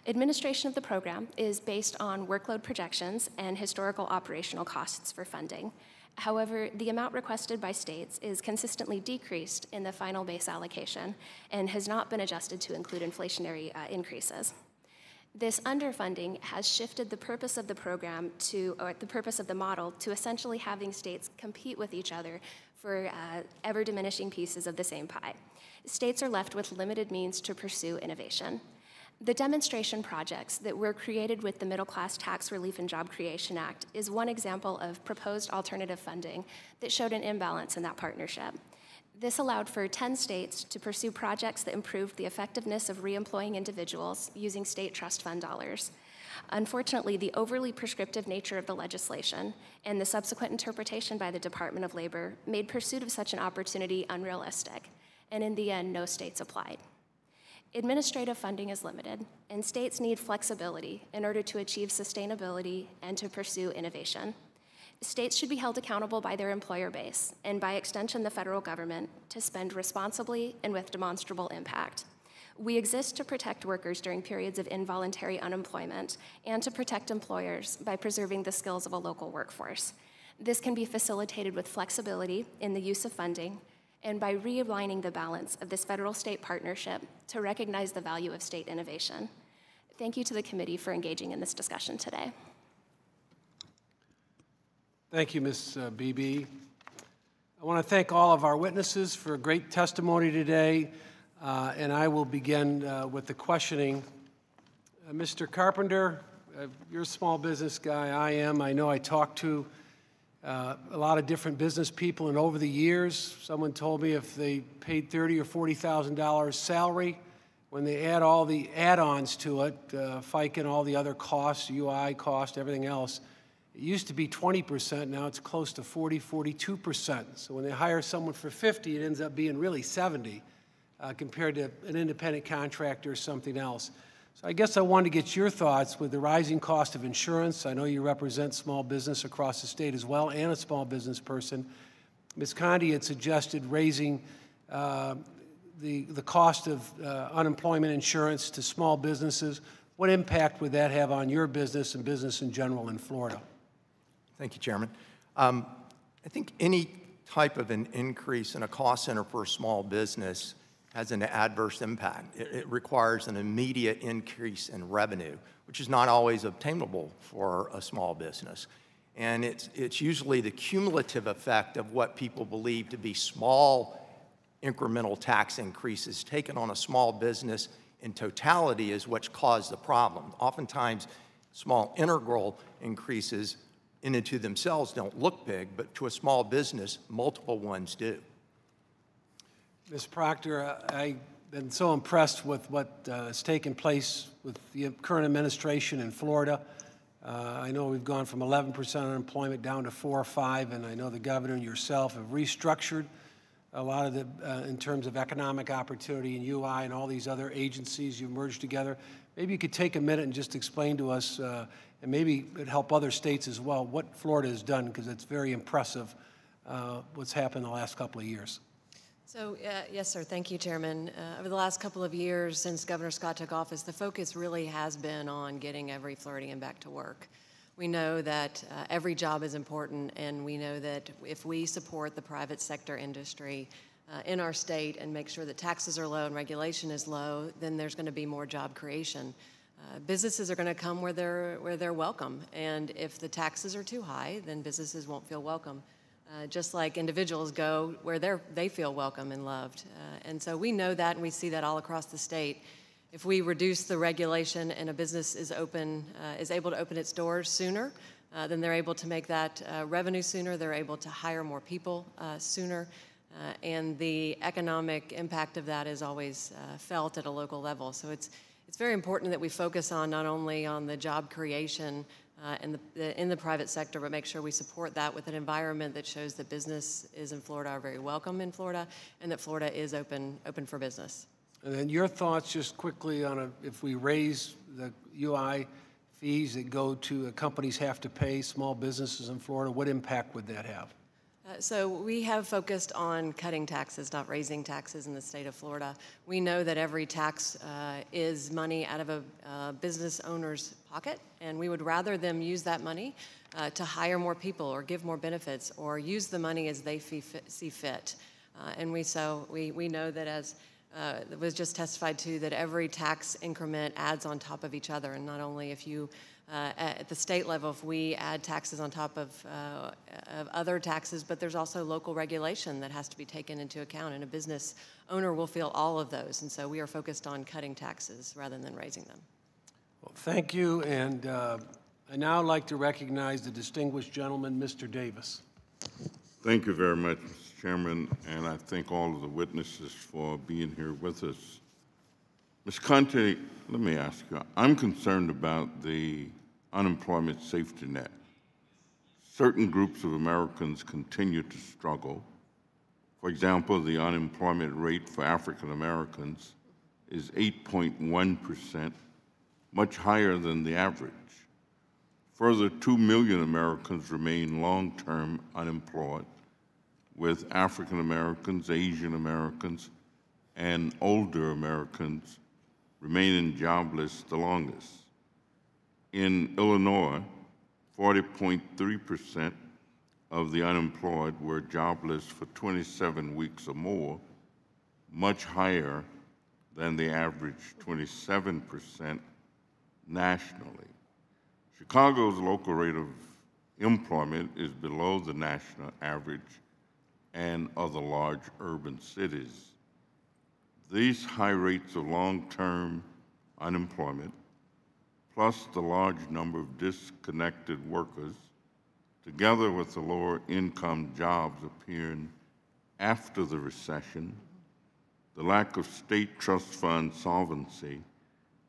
Speaker 1: Administration of the program is based on workload projections and historical operational costs for funding. However, the amount requested by states is consistently decreased in the final base allocation and has not been adjusted to include inflationary increases. This underfunding has shifted the purpose of the program to, or the purpose of the model, to essentially having states compete with each other for ever-diminishing pieces of the same pie. States are left with limited means to pursue innovation. The demonstration projects that were created with the Middle Class Tax Relief and Job Creation Act is one example of proposed alternative funding that showed an imbalance in that partnership. This allowed for 10 states to pursue projects that improved the effectiveness of reemploying individuals using state trust fund dollars. Unfortunately, the overly prescriptive nature of the legislation and the subsequent interpretation by the Department of Labor made pursuit of such an opportunity unrealistic, and in the end, no states applied. Administrative funding is limited, and states need flexibility in order to achieve sustainability and to pursue innovation. States should be held accountable by their employer base, and by extension the federal government, to spend responsibly and with demonstrable impact. We exist to protect workers during periods of involuntary unemployment and to protect employers by preserving the skills of a local workforce. This can be facilitated with flexibility in the use of funding and by realigning the balance of this federal-state partnership to recognize the value of state innovation. Thank you to the committee for engaging in this discussion today.
Speaker 5: Thank you, Ms. Beebe. I want to thank all of our witnesses for great testimony today, and I will begin with the questioning. Mr. Carpenter, you're a small business guy, I am. I know I talked to a lot of different business people, and over the years, someone told me if they paid $30,000 or $40,000 salary, when they add all the add-ons to it, FICA and all the other costs, UI cost, everything else, it used to be 20%, now it's close to 40, 42%. So when they hire someone for 50, it ends up being really 70 compared to an independent contractor or something else. So I guess I wanted to get your thoughts with the rising cost of insurance. I know you represent small business across the state as well, and a small business person. Ms. Condi had suggested raising the cost of unemployment insurance to small businesses. What impact would that have on your business and business in general in Florida?
Speaker 8: Thank you, Chairman. I think any type of an increase in a cost center for a small business has an adverse impact. It requires an immediate increase in revenue, which is not always obtainable for a small business. And it's usually the cumulative effect of what people believe to be small incremental tax increases taken on a small business in totality is what's caused the problem. Oftentimes, small integral increases in and to themselves don't look big, but to a small business, multiple ones do.
Speaker 5: Ms. Proctor, I've been so impressed with what has taken place with the current administration in Florida. I know we've gone from 11% unemployment down to 4 or 5, and I know the governor and yourself have restructured a lot of the, in terms of economic opportunity and UI and all these other agencies you merged together. Maybe you could take a minute and just explain to us, and maybe it'd help other states as well, what Florida has done, because it's very impressive what's happened in the last couple of years.
Speaker 7: So, yes, sir. Thank you, Chairman. Over the last couple of years since Governor Scott took office, the focus really has been on getting every Floridian back to work. We know that every job is important, and we know that if we support the private sector industry in our state and make sure that taxes are low and regulation is low, then there's going to be more job creation. Businesses are going to come where they're welcome, and if the taxes are too high, then businesses won't feel welcome. Just like individuals go where they feel welcome and loved. And so we know that, and we see that all across the state. If we reduce the regulation and a business is able to open its doors sooner, then they're able to make that revenue sooner, they're able to hire more people sooner, and the economic impact of that is always felt at a local level. So it's very important that we focus on not only on the job creation in the private sector, but make sure we support that with an environment that shows that businesses in Florida are very welcome in Florida, and that Florida is open for business.
Speaker 5: And then your thoughts just quickly on if we raise the UI fees that go to companies have to pay small businesses in Florida, what impact would that have?
Speaker 7: So we have focused on cutting taxes, not raising taxes in the state of Florida. We know that every tax is money out of a business owner's pocket, and we would rather them use that money to hire more people or give more benefits or use the money as they see fit. And we know that, as it was just testified to, that every tax increment adds on top of each other, and not only if you at the state level, if we add taxes on top of other taxes, but there's also local regulation that has to be taken into account, and a business owner will feel all of those. And so we are focused on cutting taxes rather than raising them.
Speaker 5: Well, thank you, and I now like to recognize the distinguished gentleman, Mr. Davis.
Speaker 9: Thank you very much, Mr. Chairman, and I thank all of the witnesses for being here with us. Ms. Conte, let me ask you, I'm concerned about the unemployment safety net. Certain groups of Americans continue to struggle. For example, the unemployment rate for African Americans is 8.1%, much higher than the average. Further, 2 million Americans remain long-term unemployed, with African Americans, Asian Americans, and older Americans remaining jobless the longest. In Illinois, 40.3% of the unemployed were jobless for 27 weeks or more, much higher than the average 27% nationally. Chicago's local rate of employment is below the national average and other large urban cities. These high rates of long-term unemployment, plus the large number of disconnected workers, together with the lower income jobs appearing after the recession, the lack of state trust fund solvency,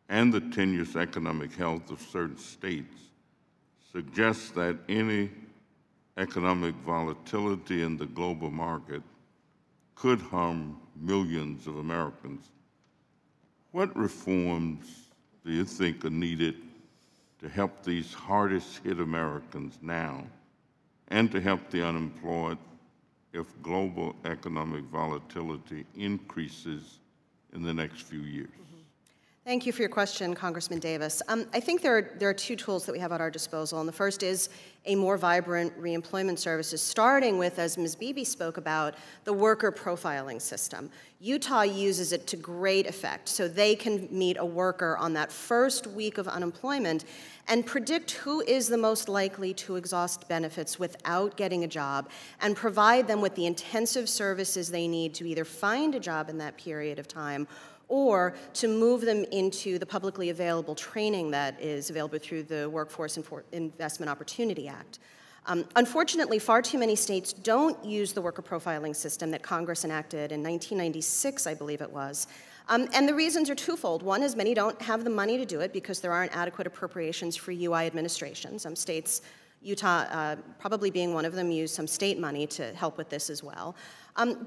Speaker 9: and the tenuous economic health of certain states suggests that any economic volatility in the global market could harm millions of Americans. What reforms do you think are needed to help these hardest hit Americans now and to help the unemployed if global economic volatility increases in the next few years?
Speaker 2: Thank you for your question, Congressman Davis. I think there are two tools that we have at our disposal, and the first is a more vibrant reemployment services, starting with, as Ms. Beebe spoke about, the worker profiling system. Utah uses it to great effect, so they can meet a worker on that first week of unemployment and predict who is the most likely to exhaust benefits without getting a job, and provide them with the intensive services they need to either find a job in that period of time or to move them into the publicly available training that is available through the Workforce Investment Opportunity Act. Unfortunately, far too many states don't use the worker profiling system that Congress enacted in 1996, I believe it was. And the reasons are twofold. One is many don't have the money to do it because there aren't adequate appropriations for UI administration. Some states, Utah probably being one of them, use some state money to help with this as well.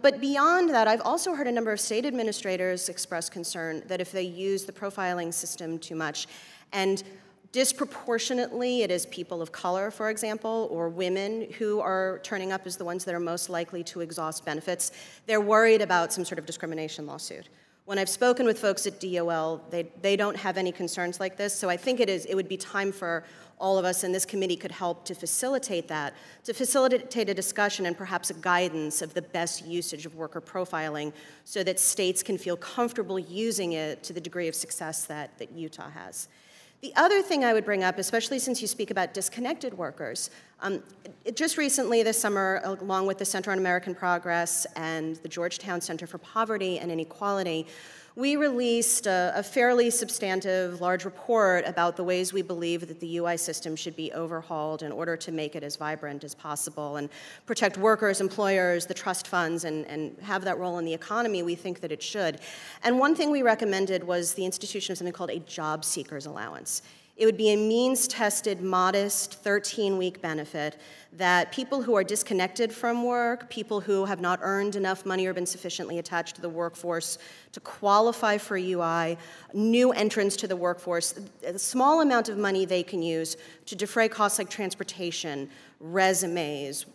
Speaker 2: But beyond that, I've also heard a number of state administrators express concern that if they use the profiling system too much and Disproportionately, it is people of color, for example, or women who are turning up as the ones that are most likely to exhaust benefits. They're worried about some sort of discrimination lawsuit. When I've spoken with folks at DOL, they don't have any concerns like this, so I think it would be time for all of us, and this committee could help to facilitate that, to facilitate a discussion and perhaps a guidance of the best usage of worker profiling so that states can feel comfortable using it to the degree of success that Utah has. The other thing I would bring up, especially since you speak about disconnected workers, just recently this summer, along with the Center on American Progress and the Georgetown Center for Poverty and Inequality, we released a fairly substantive, large report about the ways we believe that the UI system should be overhauled in order to make it as vibrant as possible and protect workers, employers, the trust funds, and have that role in the economy we think that it should. And one thing we recommended was the institution of something called a job seekers allowance. It would be a means-tested, modest 13-week benefit that people who are disconnected from work, people who have not earned enough money or been sufficiently attached to the workforce to qualify for UI, new entrants to the workforce, a small amount of money they can use to defray costs like transportation, resumes,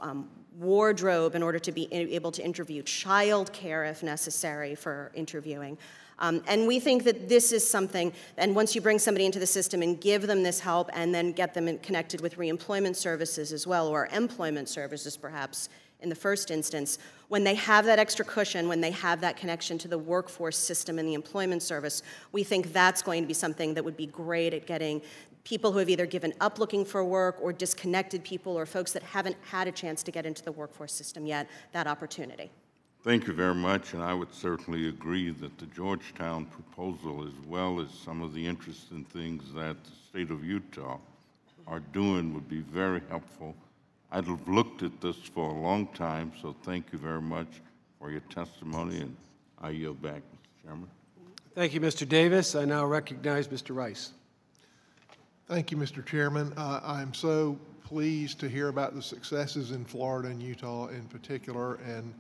Speaker 2: wardrobe in order to be able to interview, childcare if necessary for interviewing. And we think that this is something, and once you bring somebody into the system and give them this help and then get them connected with reemployment services as well, or employment services perhaps in the first instance, when they have that extra cushion, when they have that connection to the workforce system and the employment service, we think that's going to be something that would be great at getting people who have either given up looking for work or disconnected people or folks that haven't had a chance to get into the workforce system yet, that opportunity.
Speaker 9: Thank you very much, and I would certainly agree that the Georgetown proposal, as well as some of the interesting things that the state of Utah are doing, would be very helpful. I'd have looked at this for a long time, so thank you very much for your testimony, and I yield back, Mr. Chairman.
Speaker 5: Thank you, Mr. Davis. I now recognize Mr. Rice.
Speaker 10: Thank you, Mr. Chairman. I'm so pleased to hear about the successes in Florida and Utah in particular, and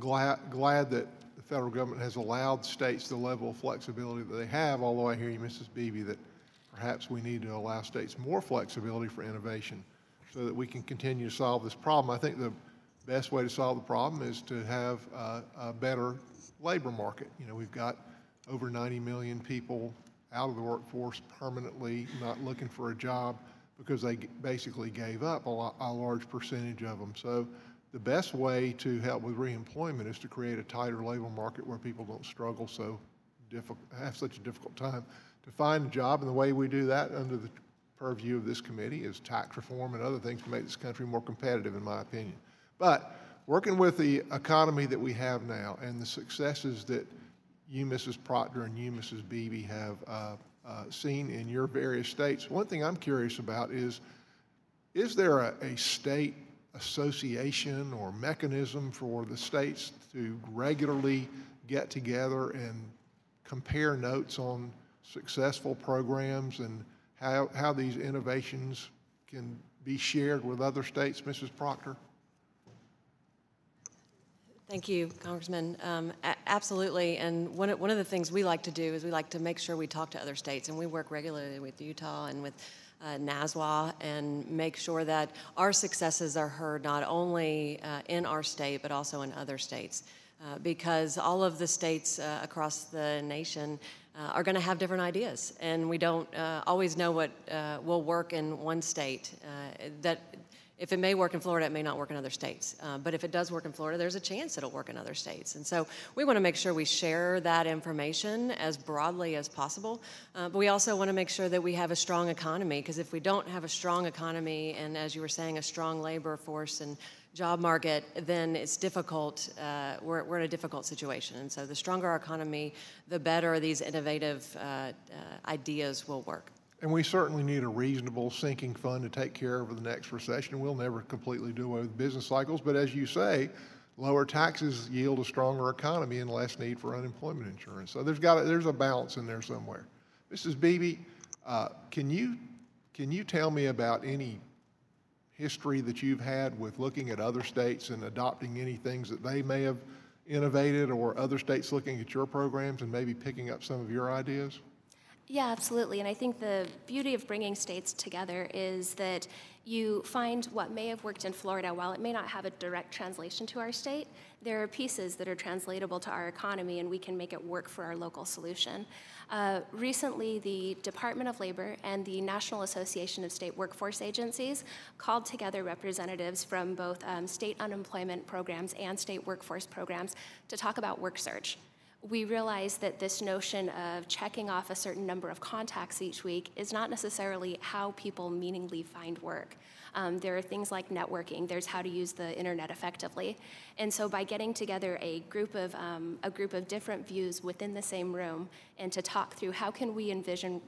Speaker 10: glad that the federal government has allowed states the level of flexibility that they have, although I hear you, Mrs. Beebe, that perhaps we need to allow states more flexibility for innovation so that we can continue to solve this problem. I think the best way to solve the problem is to have a better labor market. You know, we've got over 90 million people out of the workforce permanently, not looking for a job because they basically gave up a large percentage of them. So the best way to help with reemployment is to create a tighter labor market where people don't struggle have such a difficult time to find a job. And the way we do that under the purview of this committee is tax reform and other things to make this country more competitive, in my opinion. But working with the economy that we have now and the successes that you, Mrs. Proctor, and you, Mrs. Beebe, have seen in your various states, one thing I'm curious about is there a state association or mechanism for the states to regularly get together and compare notes on successful programs and how these innovations can be shared with other states, Mrs. Proctor?
Speaker 7: Thank you, Congressman. Absolutely, and one of the things we like to do is we like to make sure we talk to other states, and we work regularly with Utah and with NASWA and make sure that our successes are heard not only in our state but also in other states, because all of the states across the nation are going to have different ideas, and we don't always know what will work in one state. That if it may work in Florida, it may not work in other states. But if it does work in Florida, there's a chance it'll work in other states. And so we want to make sure we share that information as broadly as possible. But we also want to make sure that we have a strong economy, because if we don't have a strong economy and, as you were saying, a strong labor force and job market, then it's difficult. We're in a difficult situation. And so the stronger our economy, the better these innovative ideas will work.
Speaker 10: And we certainly need a reasonable sinking fund to take care of the next recession. We'll never completely do away with business cycles, but as you say, lower taxes yield a stronger economy and less need for unemployment insurance. So there's a balance in there somewhere. Mrs. Beebe, can you tell me about any history that you've had with looking at other states and adopting any things that they may have innovated, or other states looking at your programs and maybe picking up some of your ideas?
Speaker 1: Yeah, absolutely. And I think the beauty of bringing states together is that you find what may have worked in Florida, while it may not have a direct translation to our state, there are pieces that are translatable to our economy, and we can make it work for our local solution. Recently, the Department of Labor and the National Association of State Workforce Agencies called together representatives from both state unemployment programs and state workforce programs to talk about work search. We realize that this notion of checking off a certain number of contacts each week is not necessarily how people meaningfully find work. There are things like networking. There's how to use the internet effectively. And so by getting together a group of different views within the same room and to talk through how can we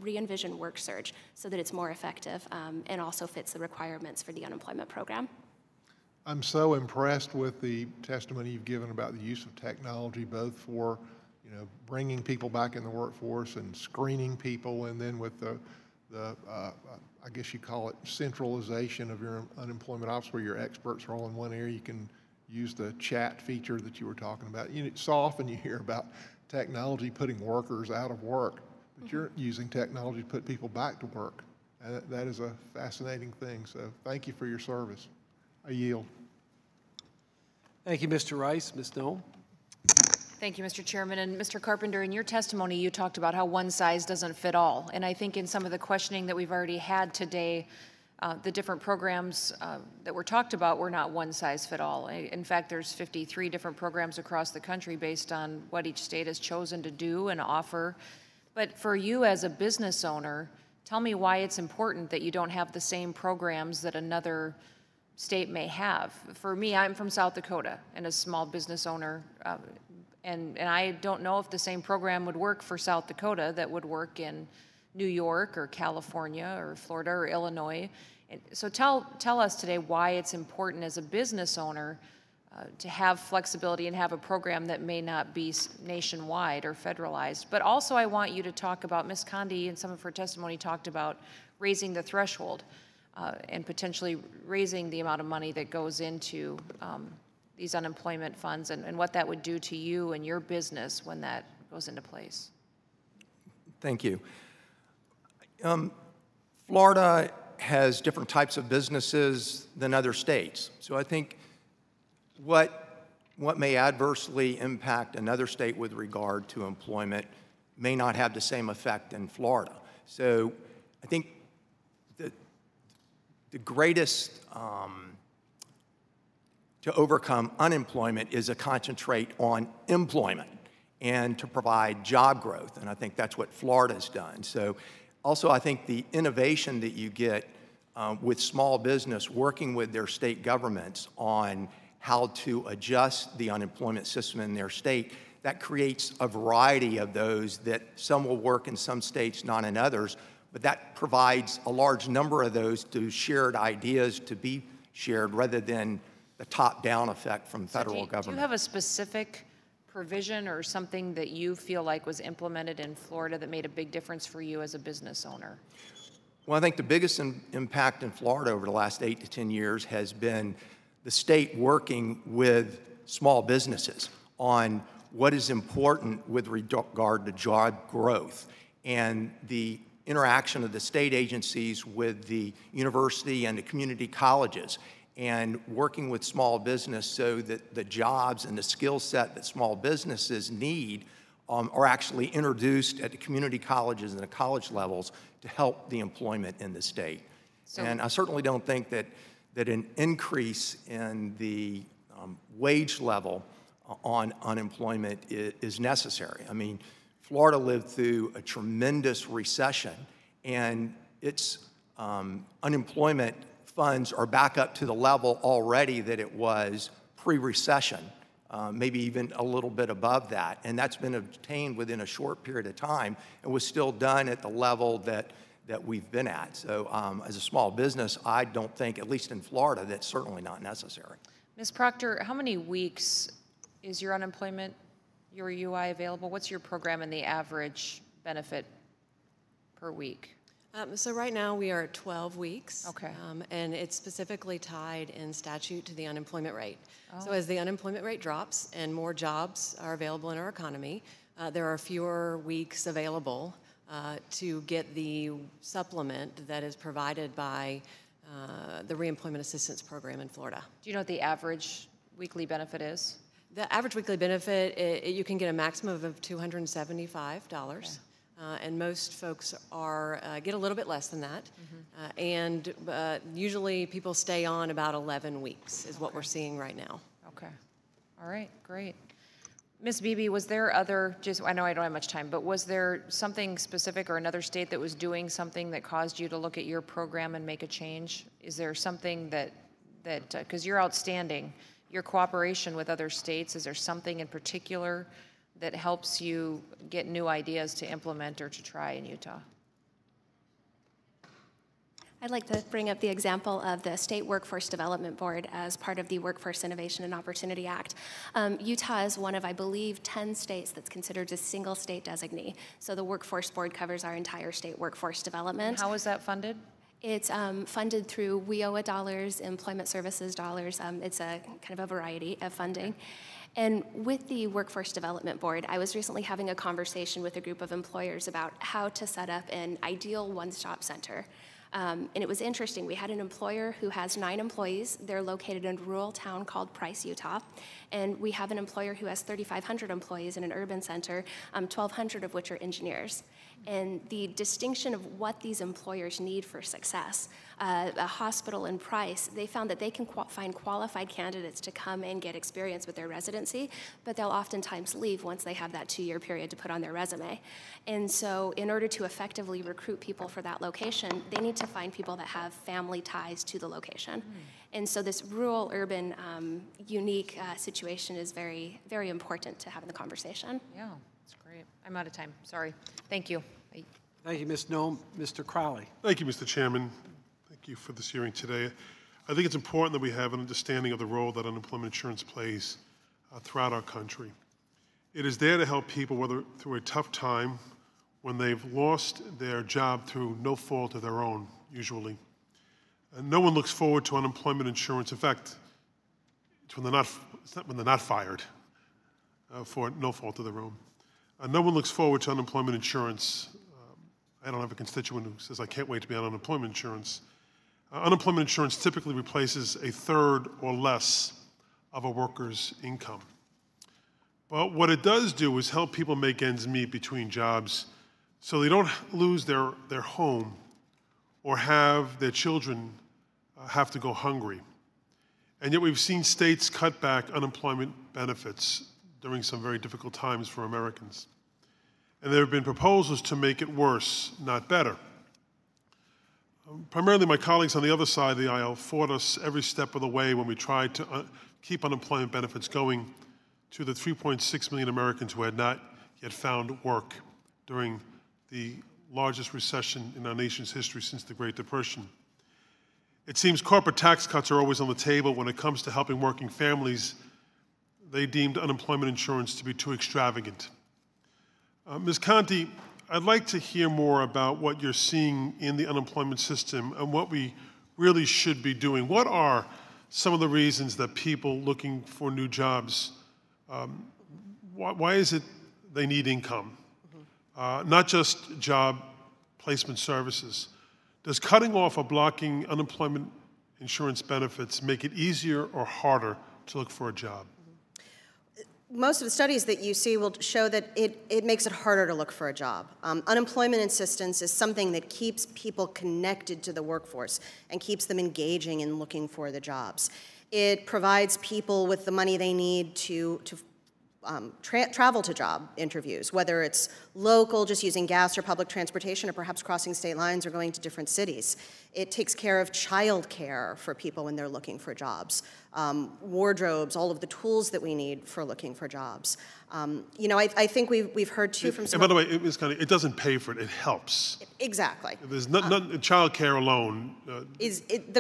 Speaker 1: re-envision work search so that it's more effective and also fits the requirements for the unemployment program.
Speaker 10: I'm so impressed with the testimony you've given about the use of technology, both for bringing people back in the workforce and screening people, and then with the I guess you call it centralization of your unemployment office, where your experts are all in one area. You can use the chat feature that you were talking about. So often you hear about technology putting workers out of work, but you're using technology to put people back to work. And that is a fascinating thing. So thank you for your service. I yield.
Speaker 5: Thank you, Mr. Rice. Ms. Noel.
Speaker 11: Thank you, Mr. Chairman. And Mr. Carpenter, in your testimony, you talked about how one size doesn't fit all. And I think in some of the questioning that we've already had today, the different programs that were talked about were not one size fit all. In fact, there's 53 different programs across the country based on what each state has chosen to do and offer. But for you as a business owner, tell me why it's important that you don't have the same programs that another state may have. For me, I'm from South Dakota and a small business owner, and I don't know if the same program would work for South Dakota that would work in New York or California or Florida or Illinois. And so tell us today why it's important as a business owner to have flexibility and have a program that may not be nationwide or federalized. But also I want you to talk about, Ms. Condi in some of her testimony talked about raising the threshold and potentially raising the amount of money that goes into these unemployment funds and what that would do to you and your business when that goes into place.
Speaker 8: Thank you. Florida has different types of businesses than other states. So I think what may adversely impact another state with regard to employment may not have the same effect in Florida. So I think the greatest to overcome unemployment is to concentrate on employment and to provide job growth. And I think that's what Florida's done. So also I think the innovation that you get with small business working with their state governments on how to adjust the unemployment system in their state, that creates a variety of those that some will work in some states, not in others, but that provides a large number of those to shared ideas to be shared rather than the top-down effect from federal government.
Speaker 11: Do you have a specific provision or something that you feel like was implemented in Florida that made a big difference for you as a business owner?
Speaker 8: Well, I think the biggest impact in Florida over the last 8 to 10 years has been the state working with small businesses on what is important with regard to job growth and the interaction of the state agencies with the university and the community colleges, and working with small business so that the jobs and the skill set that small businesses need are actually introduced at the community colleges and the college levels to help the employment in the state. And I certainly don't think that an increase in the wage level on unemployment is necessary. I mean, Florida lived through a tremendous recession, and its unemployment funds are back up to the level already that it was pre-recession, maybe even a little bit above that. And that's been obtained within a short period of time and was still done at the level that we've been at. So as a small business, I don't think, at least in Florida, that's certainly not necessary.
Speaker 11: Ms. Proctor, how many weeks is your unemployment, your UI available? What's your program and the average benefit per week?
Speaker 7: So right now we are at 12 weeks.
Speaker 11: Okay.
Speaker 7: And it's specifically tied in statute to the unemployment rate. So as the unemployment rate drops and more jobs are available in our economy, there are fewer weeks available to get the supplement that is provided by the Reemployment Assistance Program in Florida.
Speaker 11: Do you know what the average weekly benefit is?
Speaker 7: The average weekly benefit, you can get a maximum of $275. Okay. And most folks get a little bit less than that. And usually people stay on about 11 weeks is what we're seeing right now.
Speaker 11: Okay. All right, great. Ms. Beebe, was there I know I don't have much time, but was there something specific or another state that was doing something that caused you to look at your program and make a change? Is there something that because you're outstanding, your cooperation with other states, is there something in particular that helps you get new ideas to implement or to try in Utah?
Speaker 1: I'd like to bring up the example of the State Workforce Development Board as part of the Workforce Innovation and Opportunity Act. Utah is one of, I believe, 10 states that's considered a single state designee. So the Workforce Board covers our entire state workforce development.
Speaker 11: And how is that funded?
Speaker 1: It's funded through WIOA dollars, employment services dollars. It's a kind of a variety of funding. And with the Workforce Development Board, I was recently having a conversation with a group of employers about how to set up an ideal one-stop center. And it was interesting. We had an employer who has 9 employees. They're located in a rural town called Price, Utah. And we have an employer who has 3,500 employees in an urban center, 1,200 of which are engineers. And the distinction of what these employers need for success, a hospital in Price, they found that they can find qualified candidates to come and get experience with their residency, but they'll oftentimes leave once they have that 2-year period to put on their resume. And so in order to effectively recruit people for that location, they need to find people that have family ties to the location. And so this rural-urban unique situation is very, very important to have in the conversation.
Speaker 11: Yeah, that's great. I'm out of time. Sorry. Thank you.
Speaker 5: Thank you, Ms. Noem. Mr. Crowley.
Speaker 12: Thank you, Mr. Chairman. Thank you for this hearing today. I think it's important that we have an understanding of the role that unemployment insurance plays throughout our country. It is there to help people, whether through a tough time, when they've lost their job through no fault of their own, usually. No one looks forward to unemployment insurance. In fact, it's when they're not fired for no fault of their own. No one looks forward to unemployment insurance. I don't have a constituent who says, I can't wait to be on unemployment insurance. Unemployment insurance typically replaces a third or less of a worker's income. But what it does do is help people make ends meet between jobs so they don't lose their home or have their children have to go hungry. And yet we've seen states cut back unemployment benefits during some very difficult times for Americans. And there have been proposals to make it worse, not better. Primarily my colleagues on the other side of the aisle fought us every step of the way when we tried to keep unemployment benefits going to the 3.6 million Americans who had not yet found work during the largest recession in our nation's history since the Great Depression. It seems corporate tax cuts are always on the table when it comes to helping working families. They deemed unemployment insurance to be too extravagant. Ms. Conti, I'd like to hear more about what you're seeing in the unemployment system and what we really should be doing. What are some of the reasons that people looking for new jobs, why is it they need income? Not just job placement services. Does cutting off or blocking unemployment insurance benefits make it easier or harder to look for a job?
Speaker 2: Most of the studies that you see will show that it makes it harder to look for a job. Unemployment assistance is something that keeps people connected to the workforce and keeps them engaging in looking for the jobs. It provides people with the money they need to travel to job interviews, whether it's local, just using gas or public transportation, or perhaps crossing state lines or going to different cities. It takes care of child care for people when they're looking for jobs, wardrobes, all of the tools that we need for looking for jobs. You know, I think we've heard too from some—
Speaker 12: And by the way, it doesn't pay for it, it helps.
Speaker 2: Exactly.
Speaker 12: There's child care alone,
Speaker 2: the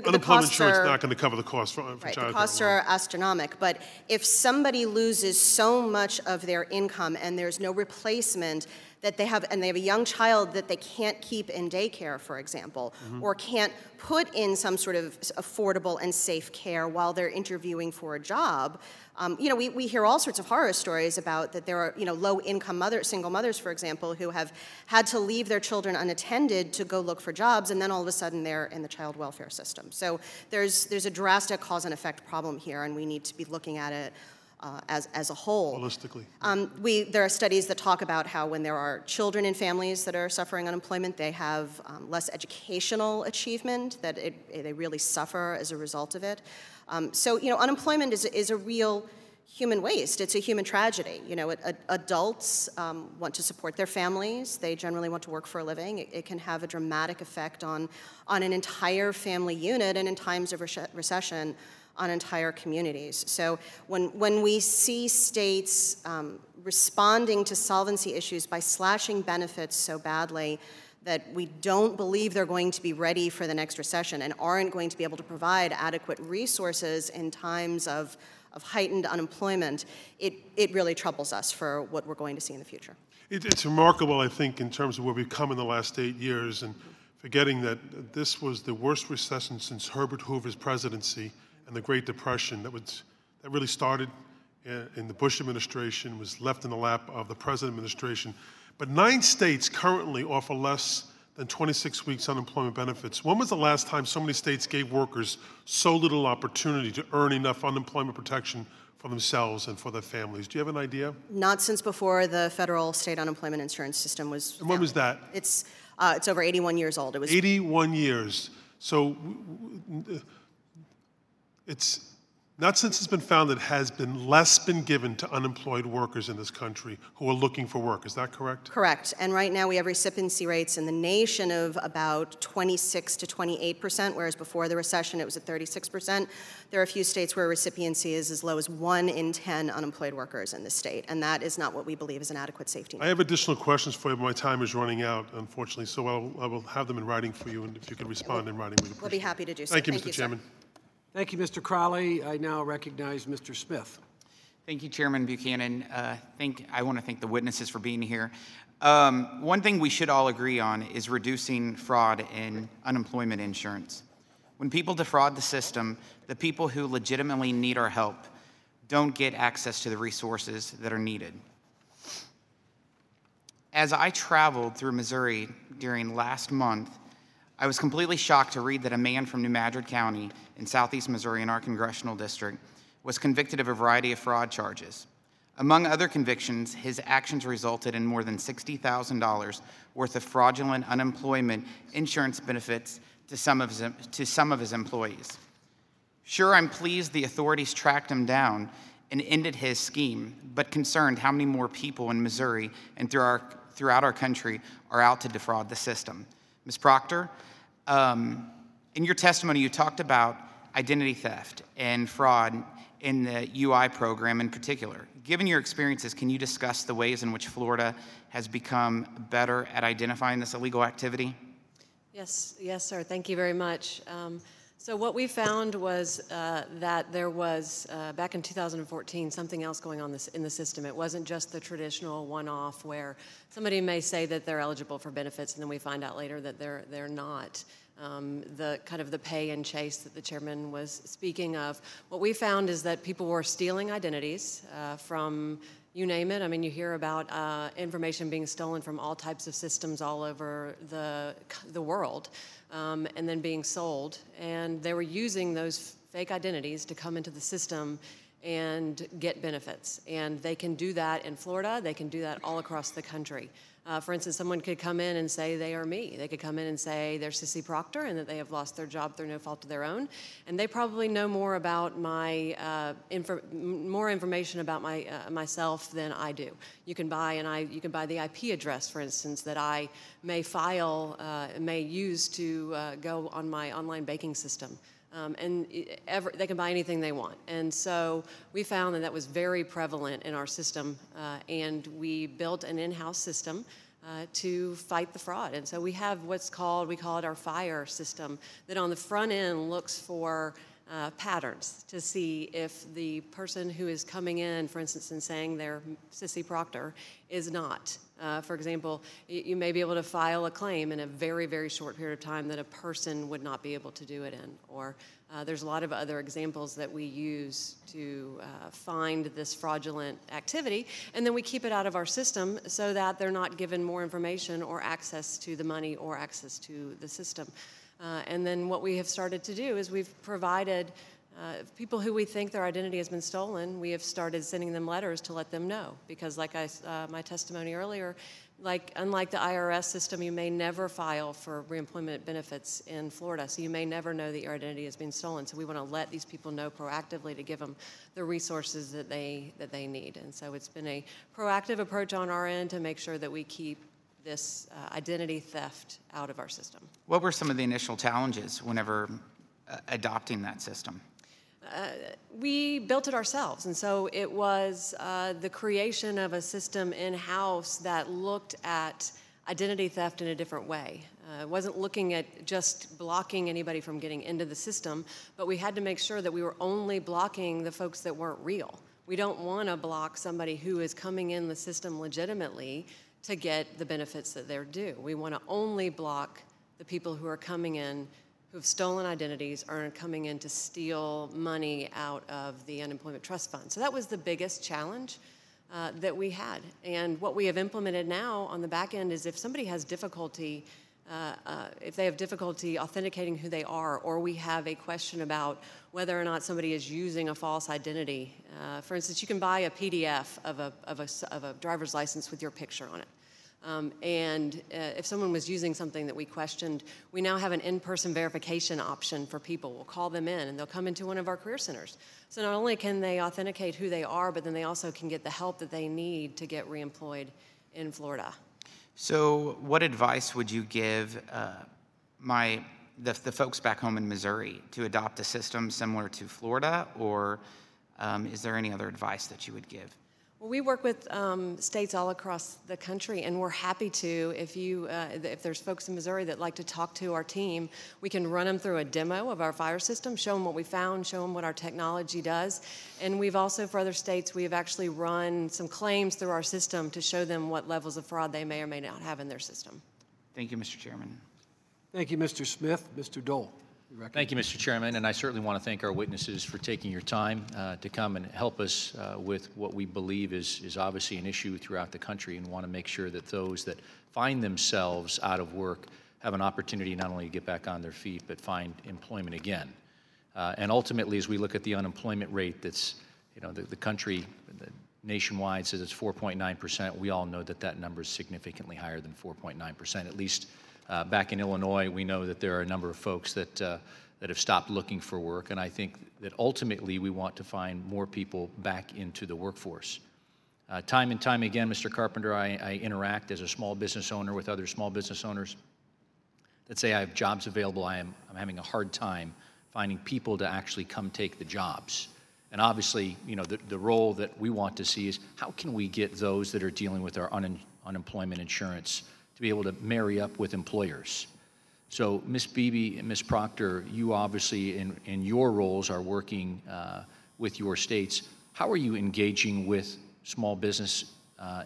Speaker 12: unemployment
Speaker 2: costs
Speaker 12: insurance is
Speaker 2: are—
Speaker 12: not going to cover the cost for
Speaker 2: right,
Speaker 12: child care.
Speaker 2: the costs are astronomical, but if somebody loses so much of their income and there's no replacement, that they have a young child that they can't keep in daycare, for example, or can't put in some sort of affordable and safe care while they're interviewing for a job. We hear all sorts of horror stories about that there are, low-income single mothers, for example, who have had to leave their children unattended to go look for jobs, and then all of a sudden they're in the child welfare system. So there's a drastic cause and effect problem here, and we need to be looking at it as a whole.
Speaker 12: Holistically.
Speaker 2: There are studies that talk about how when there are children in families that are suffering unemployment, they have less educational achievement, that they really suffer as a result of it. So unemployment is a real human waste. It's a human tragedy. Adults want to support their families. They generally want to work for a living. It can have a dramatic effect on an entire family unit, and in times of recession, on entire communities. So when we see states responding to solvency issues by slashing benefits so badly that we don't believe they're going to be ready for the next recession and aren't going to be able to provide adequate resources in times of heightened unemployment, it really troubles us for what we're going to see in the future.
Speaker 12: It's remarkable, I think, in terms of where we've come in the last 8 years, and forgetting that this was the worst recession since Herbert Hoover's presidency and the Great Depression that really started in the Bush administration, was left in the lap of the present administration. But 9 states currently offer less than 26 weeks unemployment benefits. When was the last time so many states gave workers so little opportunity to earn enough unemployment protection for themselves and for their families? Do you have an idea?
Speaker 2: Not since before the federal state unemployment insurance system was.
Speaker 12: And when was that?
Speaker 2: It's over 81 years old. It was
Speaker 12: 81 years. So it's not since it's been found that has been less been given to unemployed workers in this country who are looking for work. Is that correct?
Speaker 2: Correct. And right now we have recipiency rates in the nation of about 26 to 28%, whereas before the recession it was at 36%. There are a few states where recipiency is as low as 1 in 10 unemployed workers in the state, and that is not what we believe is an adequate safety net.
Speaker 12: I have additional questions for you, but my time is running out, unfortunately, so I will have them in writing for you, and if you could respond in writing, we'd appreciate it.
Speaker 2: We'll be happy to do so.
Speaker 12: Thank you, Mr. Chairman.
Speaker 5: Thank you, Mr. Crowley. I now recognize Mr. Smith.
Speaker 13: Thank you, Chairman Buchanan. I want to thank the witnesses for being here. One thing we should all agree on is reducing fraud in unemployment insurance. When people defraud the system, the people who legitimately need our help don't get access to the resources that are needed. As I traveled through Missouri during last month, I was completely shocked to read that a man from New Madrid County in southeast Missouri in our congressional district was convicted of a variety of fraud charges. Among other convictions, his actions resulted in more than $60,000 worth of fraudulent unemployment insurance benefits to some of his employees. Sure, I'm pleased the authorities tracked him down and ended his scheme, but concerned how many more people in Missouri and throughout our country are out to defraud the system. Ms. Proctor, in your testimony, you talked about identity theft and fraud in the UI program in particular. Given your experiences, can you discuss the ways in which Florida has become better at identifying this illegal activity?
Speaker 7: Yes, sir. Thank you very much. So what we found was that there was, back in 2014, something else going on in the system. It wasn't just the traditional one-off where somebody may say that they're eligible for benefits and then we find out later that they're not. The kind of the pay and chase that the chairman was speaking of. What we found is that people were stealing identities from, you name it. I mean, you hear about information being stolen from all types of systems all over the world. And then being sold. And they were using those fake identities to come into the system and get benefits. And they can do that in Florida. They can do that all across the country. For instance, someone could come in and say they are me. They could come in and say they're Sissy Proctor and that they have lost their job through no fault of their own. And they probably know more about more information about myself than I do. You can buy the IP address, for instance, that I may may use to go on my online banking system. They can buy anything they want. And so we found that was very prevalent in our system, and we built an in-house system to fight the fraud. And so we have we call it our FIRE system, that on the front end looks for patterns to see if the person who is coming in, for instance, and saying they're Sissy Proctor, is not. For example, you may be able to file a claim in a very, very short period of time that a person would not be able to do it in. Or there's a lot of other examples that we use to find this fraudulent activity, and then we keep it out of our system so that they're not given more information or access to the money or access to the system. And then what we have started to do is we've provided people who we think their identity has been stolen, we have started sending them letters to let them know. Because like my testimony earlier, unlike the IRS system, you may never file for reemployment benefits in Florida, so you may never know that your identity has been stolen. So we want to let these people know proactively to give them the resources that they need. And so it's been a proactive approach on our end to make sure that we keep this identity theft out of our system.
Speaker 13: What were some of the initial challenges whenever adopting that system?
Speaker 7: We built it ourselves, and so it was the creation of a system in-house that looked at identity theft in a different way. It wasn't looking at just blocking anybody from getting into the system, but we had to make sure that we were only blocking the folks that weren't real. We don't want to block somebody who is coming in the system legitimately to get the benefits that they're due. We want to only block the people who are coming in who've stolen identities or are coming in to steal money out of the unemployment trust fund. So that was the biggest challenge that we had. And what we have implemented now on the back end is if somebody has difficulty, if they have difficulty authenticating who they are, or we have a question about whether or not somebody is using a false identity. For instance, you can buy a PDF of a driver's license with your picture on it. If someone was using something that we questioned, we now have an in-person verification option for people. We'll call them in, and they'll come into one of our career centers. So not only can they authenticate who they are, but then they also can get the help that they need to get reemployed in Florida.
Speaker 13: So what advice would you give the folks back home in Missouri to adopt a system similar to Florida, or is there any other advice that you would give?
Speaker 7: Well, we work with states all across the country, and we're happy to. If there's folks in Missouri that like to talk to our team, we can run them through a demo of our fire system, show them what we found, show them what our technology does. And we've also, for other states, we have actually run some claims through our system to show them what levels of fraud they may or may not have in their system.
Speaker 13: Thank you, Mr. Chairman.
Speaker 5: Thank you, Mr. Smith. Mr. Dole.
Speaker 14: Thank you, Mr. Chairman, and I certainly want to thank our witnesses for taking your time to come and help us with what we believe is obviously an issue throughout the country, and want to make sure that those that find themselves out of work have an opportunity not only to get back on their feet, but find employment again. And ultimately, as we look at the unemployment rate that's, the country nationwide says it's 4.9%, we all know that that number is significantly higher than 4.9%, at least. Back in Illinois, we know that there are a number of folks that have stopped looking for work, and I think that ultimately we want to find more people back into the workforce. Time and time again, Mr. Carpenter, I interact as a small business owner with other small business owners that say I have jobs available. I'm having a hard time finding people to actually come take the jobs. And obviously, the role that we want to see is how can we get those that are dealing with our unemployment insurance to be able to marry up with employers. So Ms. Beebe and Ms. Proctor, you obviously in your roles are working with your states. How are you engaging with small business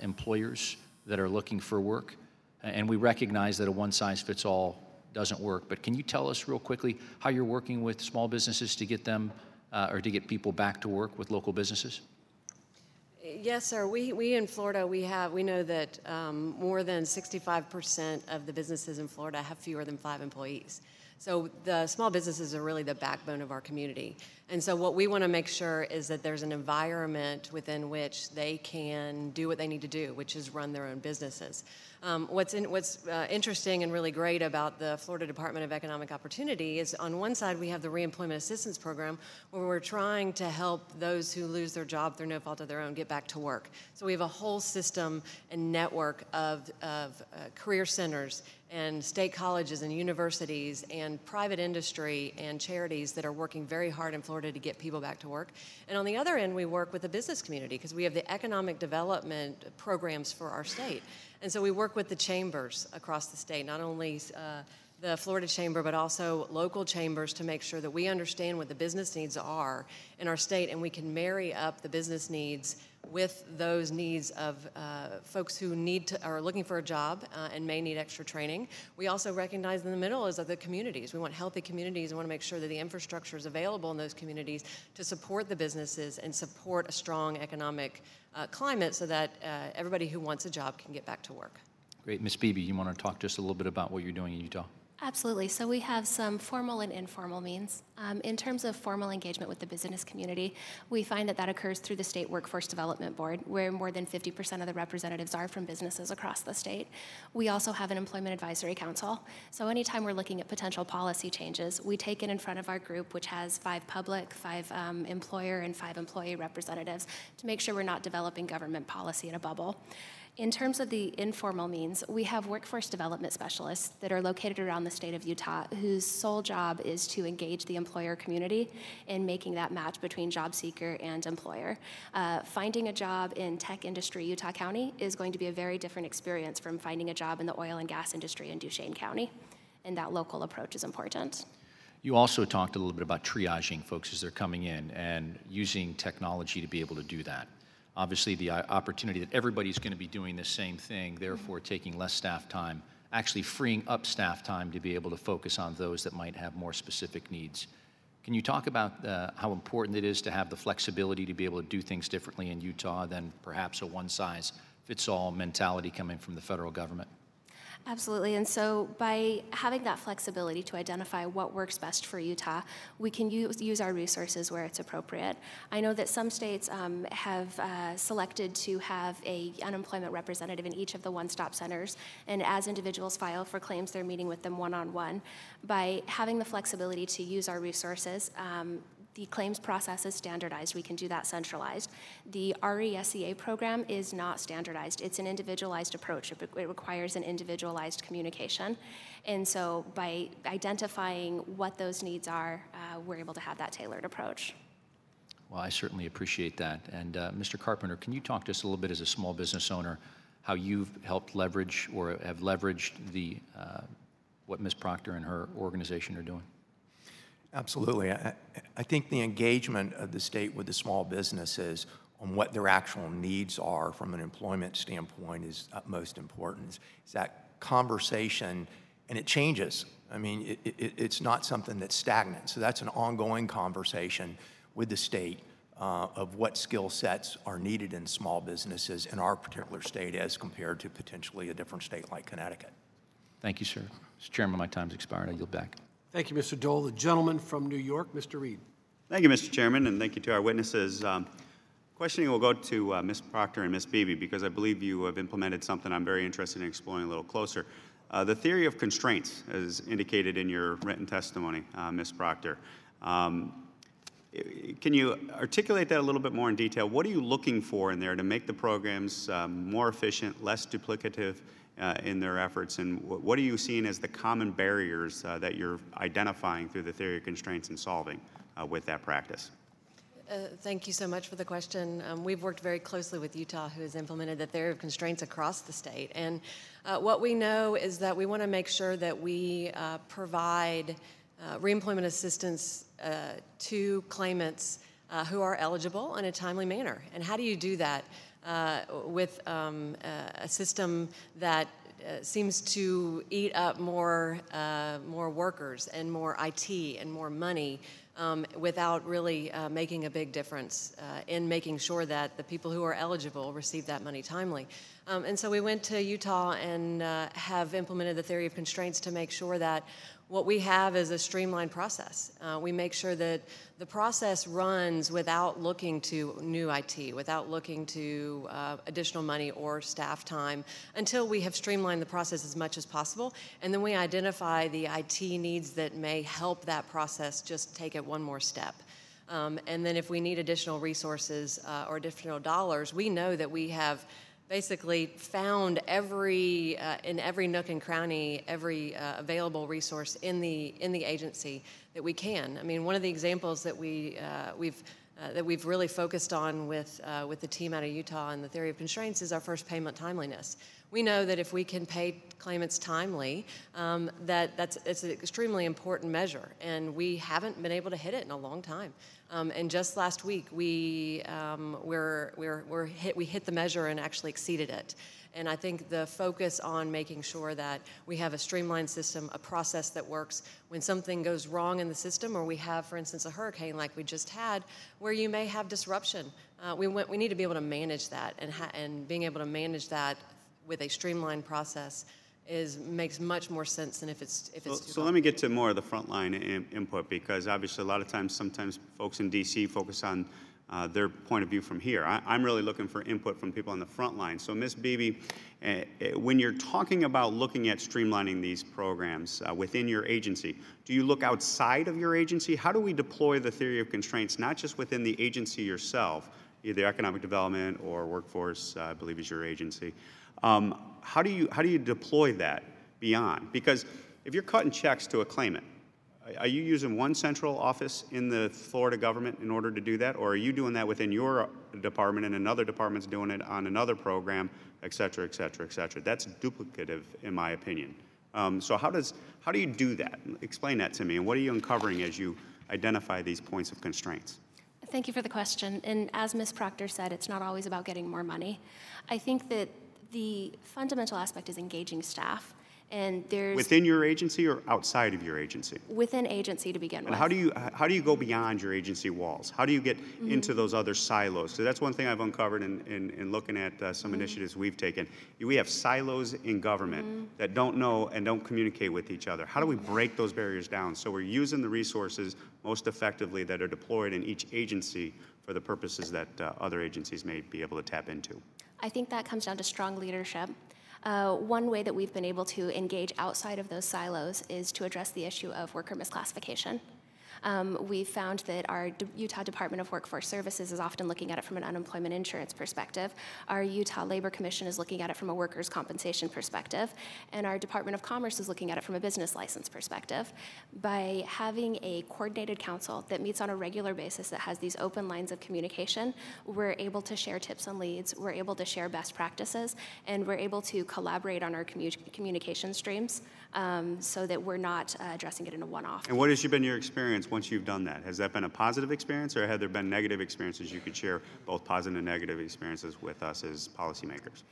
Speaker 14: employers that are looking for work? And we recognize that a one-size-fits-all doesn't work, but can you tell us real quickly how you're working with small businesses to get them or to get people back to work with local businesses?
Speaker 7: Yes, sir. We in Florida, we know that more than 65% of the businesses in Florida have fewer than 5 employees. So the small businesses are really the backbone of our community. And so what we want to make sure is that there's an environment within which they can do what they need to do, which is run their own businesses. What's interesting and really great about the Florida Department of Economic Opportunity is on one side we have the Reemployment Assistance Program where we're trying to help those who lose their job through no fault of their own get back to work. So we have a whole system and network of career centers and state colleges and universities and private industry and charities that are working very hard in Florida to get people back to work. And on the other end, we work with the business community because we have the economic development programs for our state. And so we work with the chambers across the state, not only the Florida Chamber, but also local chambers to make sure that we understand what the business needs are in our state, and we can marry up the business needs with those needs of folks who are looking for a job and may need extra training. We also recognize in the middle is the communities. We want healthy communities. We want to make sure that the infrastructure is available in those communities to support the businesses and support a strong economic climate so that everybody who wants a job can get back to work.
Speaker 14: Great. Ms. Beebe, you want to talk just a little bit about what you're doing in Utah?
Speaker 1: Absolutely. So we have some formal and informal means. In terms of formal engagement with the business community, we find that that occurs through the State Workforce Development Board, where more than 50% of the representatives are from businesses across the state. We also have an Employment Advisory Council. So anytime we're looking at potential policy changes, we take it in front of our group, which has 5 public, 5 employer, and 5 employee representatives, to make sure we're not developing government policy in a bubble. In terms of the informal means, we have workforce development specialists that are located around the state of Utah whose sole job is to engage the employer community in making that match between job seeker and employer. Finding a job in tech industry, Utah County, is going to be a very different experience from finding a job in the oil and gas industry in Duchesne County, and that local approach is important.
Speaker 14: You also talked a little bit about triaging folks as they're coming in and using technology to be able to do that. Obviously, the opportunity that everybody's going to be doing the same thing, therefore taking less staff time, actually freeing up staff time to be able to focus on those that might have more specific needs. Can you talk about how important it is to have the flexibility to be able to do things differently in Utah than perhaps a one-size-fits-all mentality coming from the federal government?
Speaker 1: Absolutely, and so by having that flexibility to identify what works best for Utah, we can use our resources where it's appropriate. I know that some states have selected to have an unemployment representative in each of the one-stop centers, and as individuals file for claims, they're meeting with them one-on-one. By having the flexibility to use our resources, the claims process is standardized. We can do that centralized. The RESEA program is not standardized. It's an individualized approach. It requires an individualized communication. And so by identifying what those needs are, we're able to have that tailored approach.
Speaker 14: Well, I certainly appreciate that. And Mr. Carpenter, can you talk to us a little bit as a small business owner, how you've helped leverage or have leveraged what Ms. Proctor and her organization are doing?
Speaker 8: Absolutely. I think the engagement of the state with the small businesses on what their actual needs are from an employment standpoint is utmost important. It's that conversation, and it changes. I mean, it's not something that's stagnant. So that's an ongoing conversation with the state of what skill sets are needed in small businesses in our particular state as compared to potentially a different state like Connecticut.
Speaker 14: Thank you, sir. Mr. Chairman, my time's expired. I yield back.
Speaker 5: Thank you, Mr. Dole. The gentleman from New York, Mr. Reed.
Speaker 15: Thank you, Mr. Chairman, and thank you to our witnesses. Questioning will go to Ms. Proctor and Ms. Beebe because I believe you have implemented something I'm very interested in exploring a little closer. The theory of constraints, as indicated in your written testimony, Ms. Proctor. Can you articulate that a little bit more in detail? What are you looking for in there to make the programs more efficient, less duplicative in their efforts, and what are you seeing as the common barriers that you're identifying through the theory of constraints and solving with that practice?
Speaker 7: Thank you so much for the question. We've worked very closely with Utah, who has implemented the theory of constraints across the state. And what we know is that we want to make sure that we provide reemployment assistance to claimants who are eligible in a timely manner. And how do you do that with a system that seems to eat up more workers and more IT and more money without really making a big difference in making sure that the people who are eligible receive that money timely. And so we went to Utah and have implemented the theory of constraints to make sure that what we have is a streamlined process. We make sure that the process runs without looking to new IT, without looking to additional money or staff time until we have streamlined the process as much as possible. And then we identify the IT needs that may help that process just take it one more step. And then if we need additional resources or additional dollars, we know that we have basically found in every nook and cranny, every available resource in the agency that we can. I mean, one of the examples that we've really focused on with the team out of Utah and the theory of constraints is our first payment timeliness. We know that if we can pay claimants timely, it's an extremely important measure, and we haven't been able to hit it in a long time. And just last week, we hit the measure and actually exceeded it. And I think the focus on making sure that we have a streamlined system, a process that works when something goes wrong in the system, or we have, for instance, a hurricane like we just had, where you may have disruption. We need to be able to manage that, and being able to manage that with a streamlined process makes much more sense than if it's
Speaker 15: So let me get to more of the frontline input, because obviously sometimes folks in DC focus on their point of view from here. I'm really looking for input from people on the front line. So Ms. Beebe, when you're talking about looking at streamlining these programs within your agency, do you look outside of your agency? How do we deploy the theory of constraints, not just within the agency yourself, either economic development or workforce, I believe is your agency? How do you deploy that beyond? Because if you're cutting checks to a claimant, are you using one central office in the Florida government in order to do that, or are you doing that within your department and another department's doing it on another program, et cetera, et cetera, et cetera? That's duplicative, in my opinion. So how do you do that? Explain that to me, and what are you uncovering as you identify these points of constraints?
Speaker 1: Thank you for the question. And as Ms. Proctor said, it's not always about getting more money. I think that the fundamental aspect is engaging staff. And there's
Speaker 15: within your agency or outside of your agency?
Speaker 1: Within agency to begin with.
Speaker 15: And how do you go beyond your agency walls? How do you get into those other silos? So that's one thing I've uncovered in looking at some initiatives we've taken. We have silos in government that don't know and don't communicate with each other. How do we break those barriers down so we're using the resources most effectively that are deployed in each agency for the purposes that other agencies may be able to tap into?
Speaker 1: I think that comes down to strong leadership. One way that we've been able to engage outside of those silos is to address the issue of worker misclassification. We've found that our Utah Department of Workforce Services is often looking at it from an unemployment insurance perspective. Our Utah Labor Commission is looking at it from a workers' compensation perspective. And our Department of Commerce is looking at it from a business license perspective. By having a coordinated council that meets on a regular basis that has these open lines of communication, we're able to share tips and leads, we're able to share best practices, and we're able to collaborate on our communication streams so that we're not addressing it in a one-off.
Speaker 15: And what has been your experience once you've done that? Has that been a positive experience, or have there been negative experiences? You could share both positive and negative experiences with us as policymakers.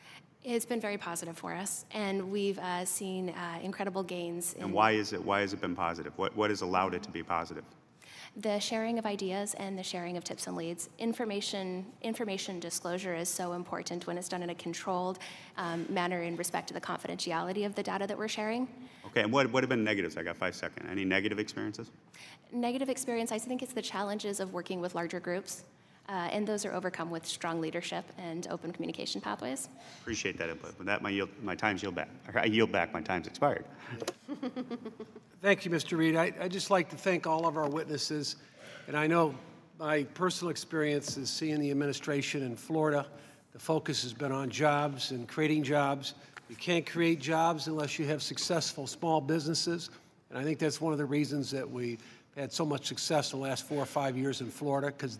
Speaker 1: It's been very positive for us, and we've seen incredible gains.
Speaker 15: And why has it been positive? What has allowed it to be positive?
Speaker 1: The sharing of ideas and the sharing of tips and leads. Information disclosure is so important when it's done in a controlled manner in respect to the confidentiality of the data that we're sharing.
Speaker 15: Okay, and what have been negatives? I got 5 seconds. Any negative experiences?
Speaker 1: Negative experience, I think it's the challenges of working with larger groups, and those are overcome with strong leadership and open communication pathways.
Speaker 15: Appreciate that input. With that, my time's yield back. I yield back, my time's expired.
Speaker 5: Thank you, Mr. Reed. I'd just like to thank all of our witnesses. And I know my personal experience is seeing the administration in Florida. The focus has been on jobs and creating jobs. You can't create jobs unless you have successful small businesses. And I think that's one of the reasons that we had so much success in the last 4 or 5 years in Florida, because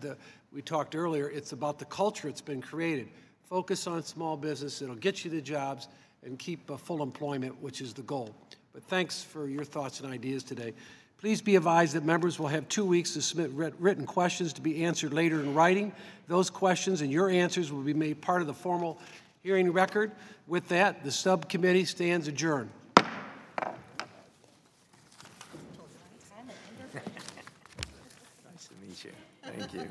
Speaker 5: we talked earlier, it's about the culture that's been created. Focus on small business. It'll get you the jobs and keep full employment, which is the goal. But thanks for your thoughts and ideas today. Please be advised that members will have 2 weeks to submit written questions to be answered later in writing. Those questions and your answers will be made part of the formal hearing record. With that, the subcommittee stands adjourned.
Speaker 8: Nice to meet you. Thank you.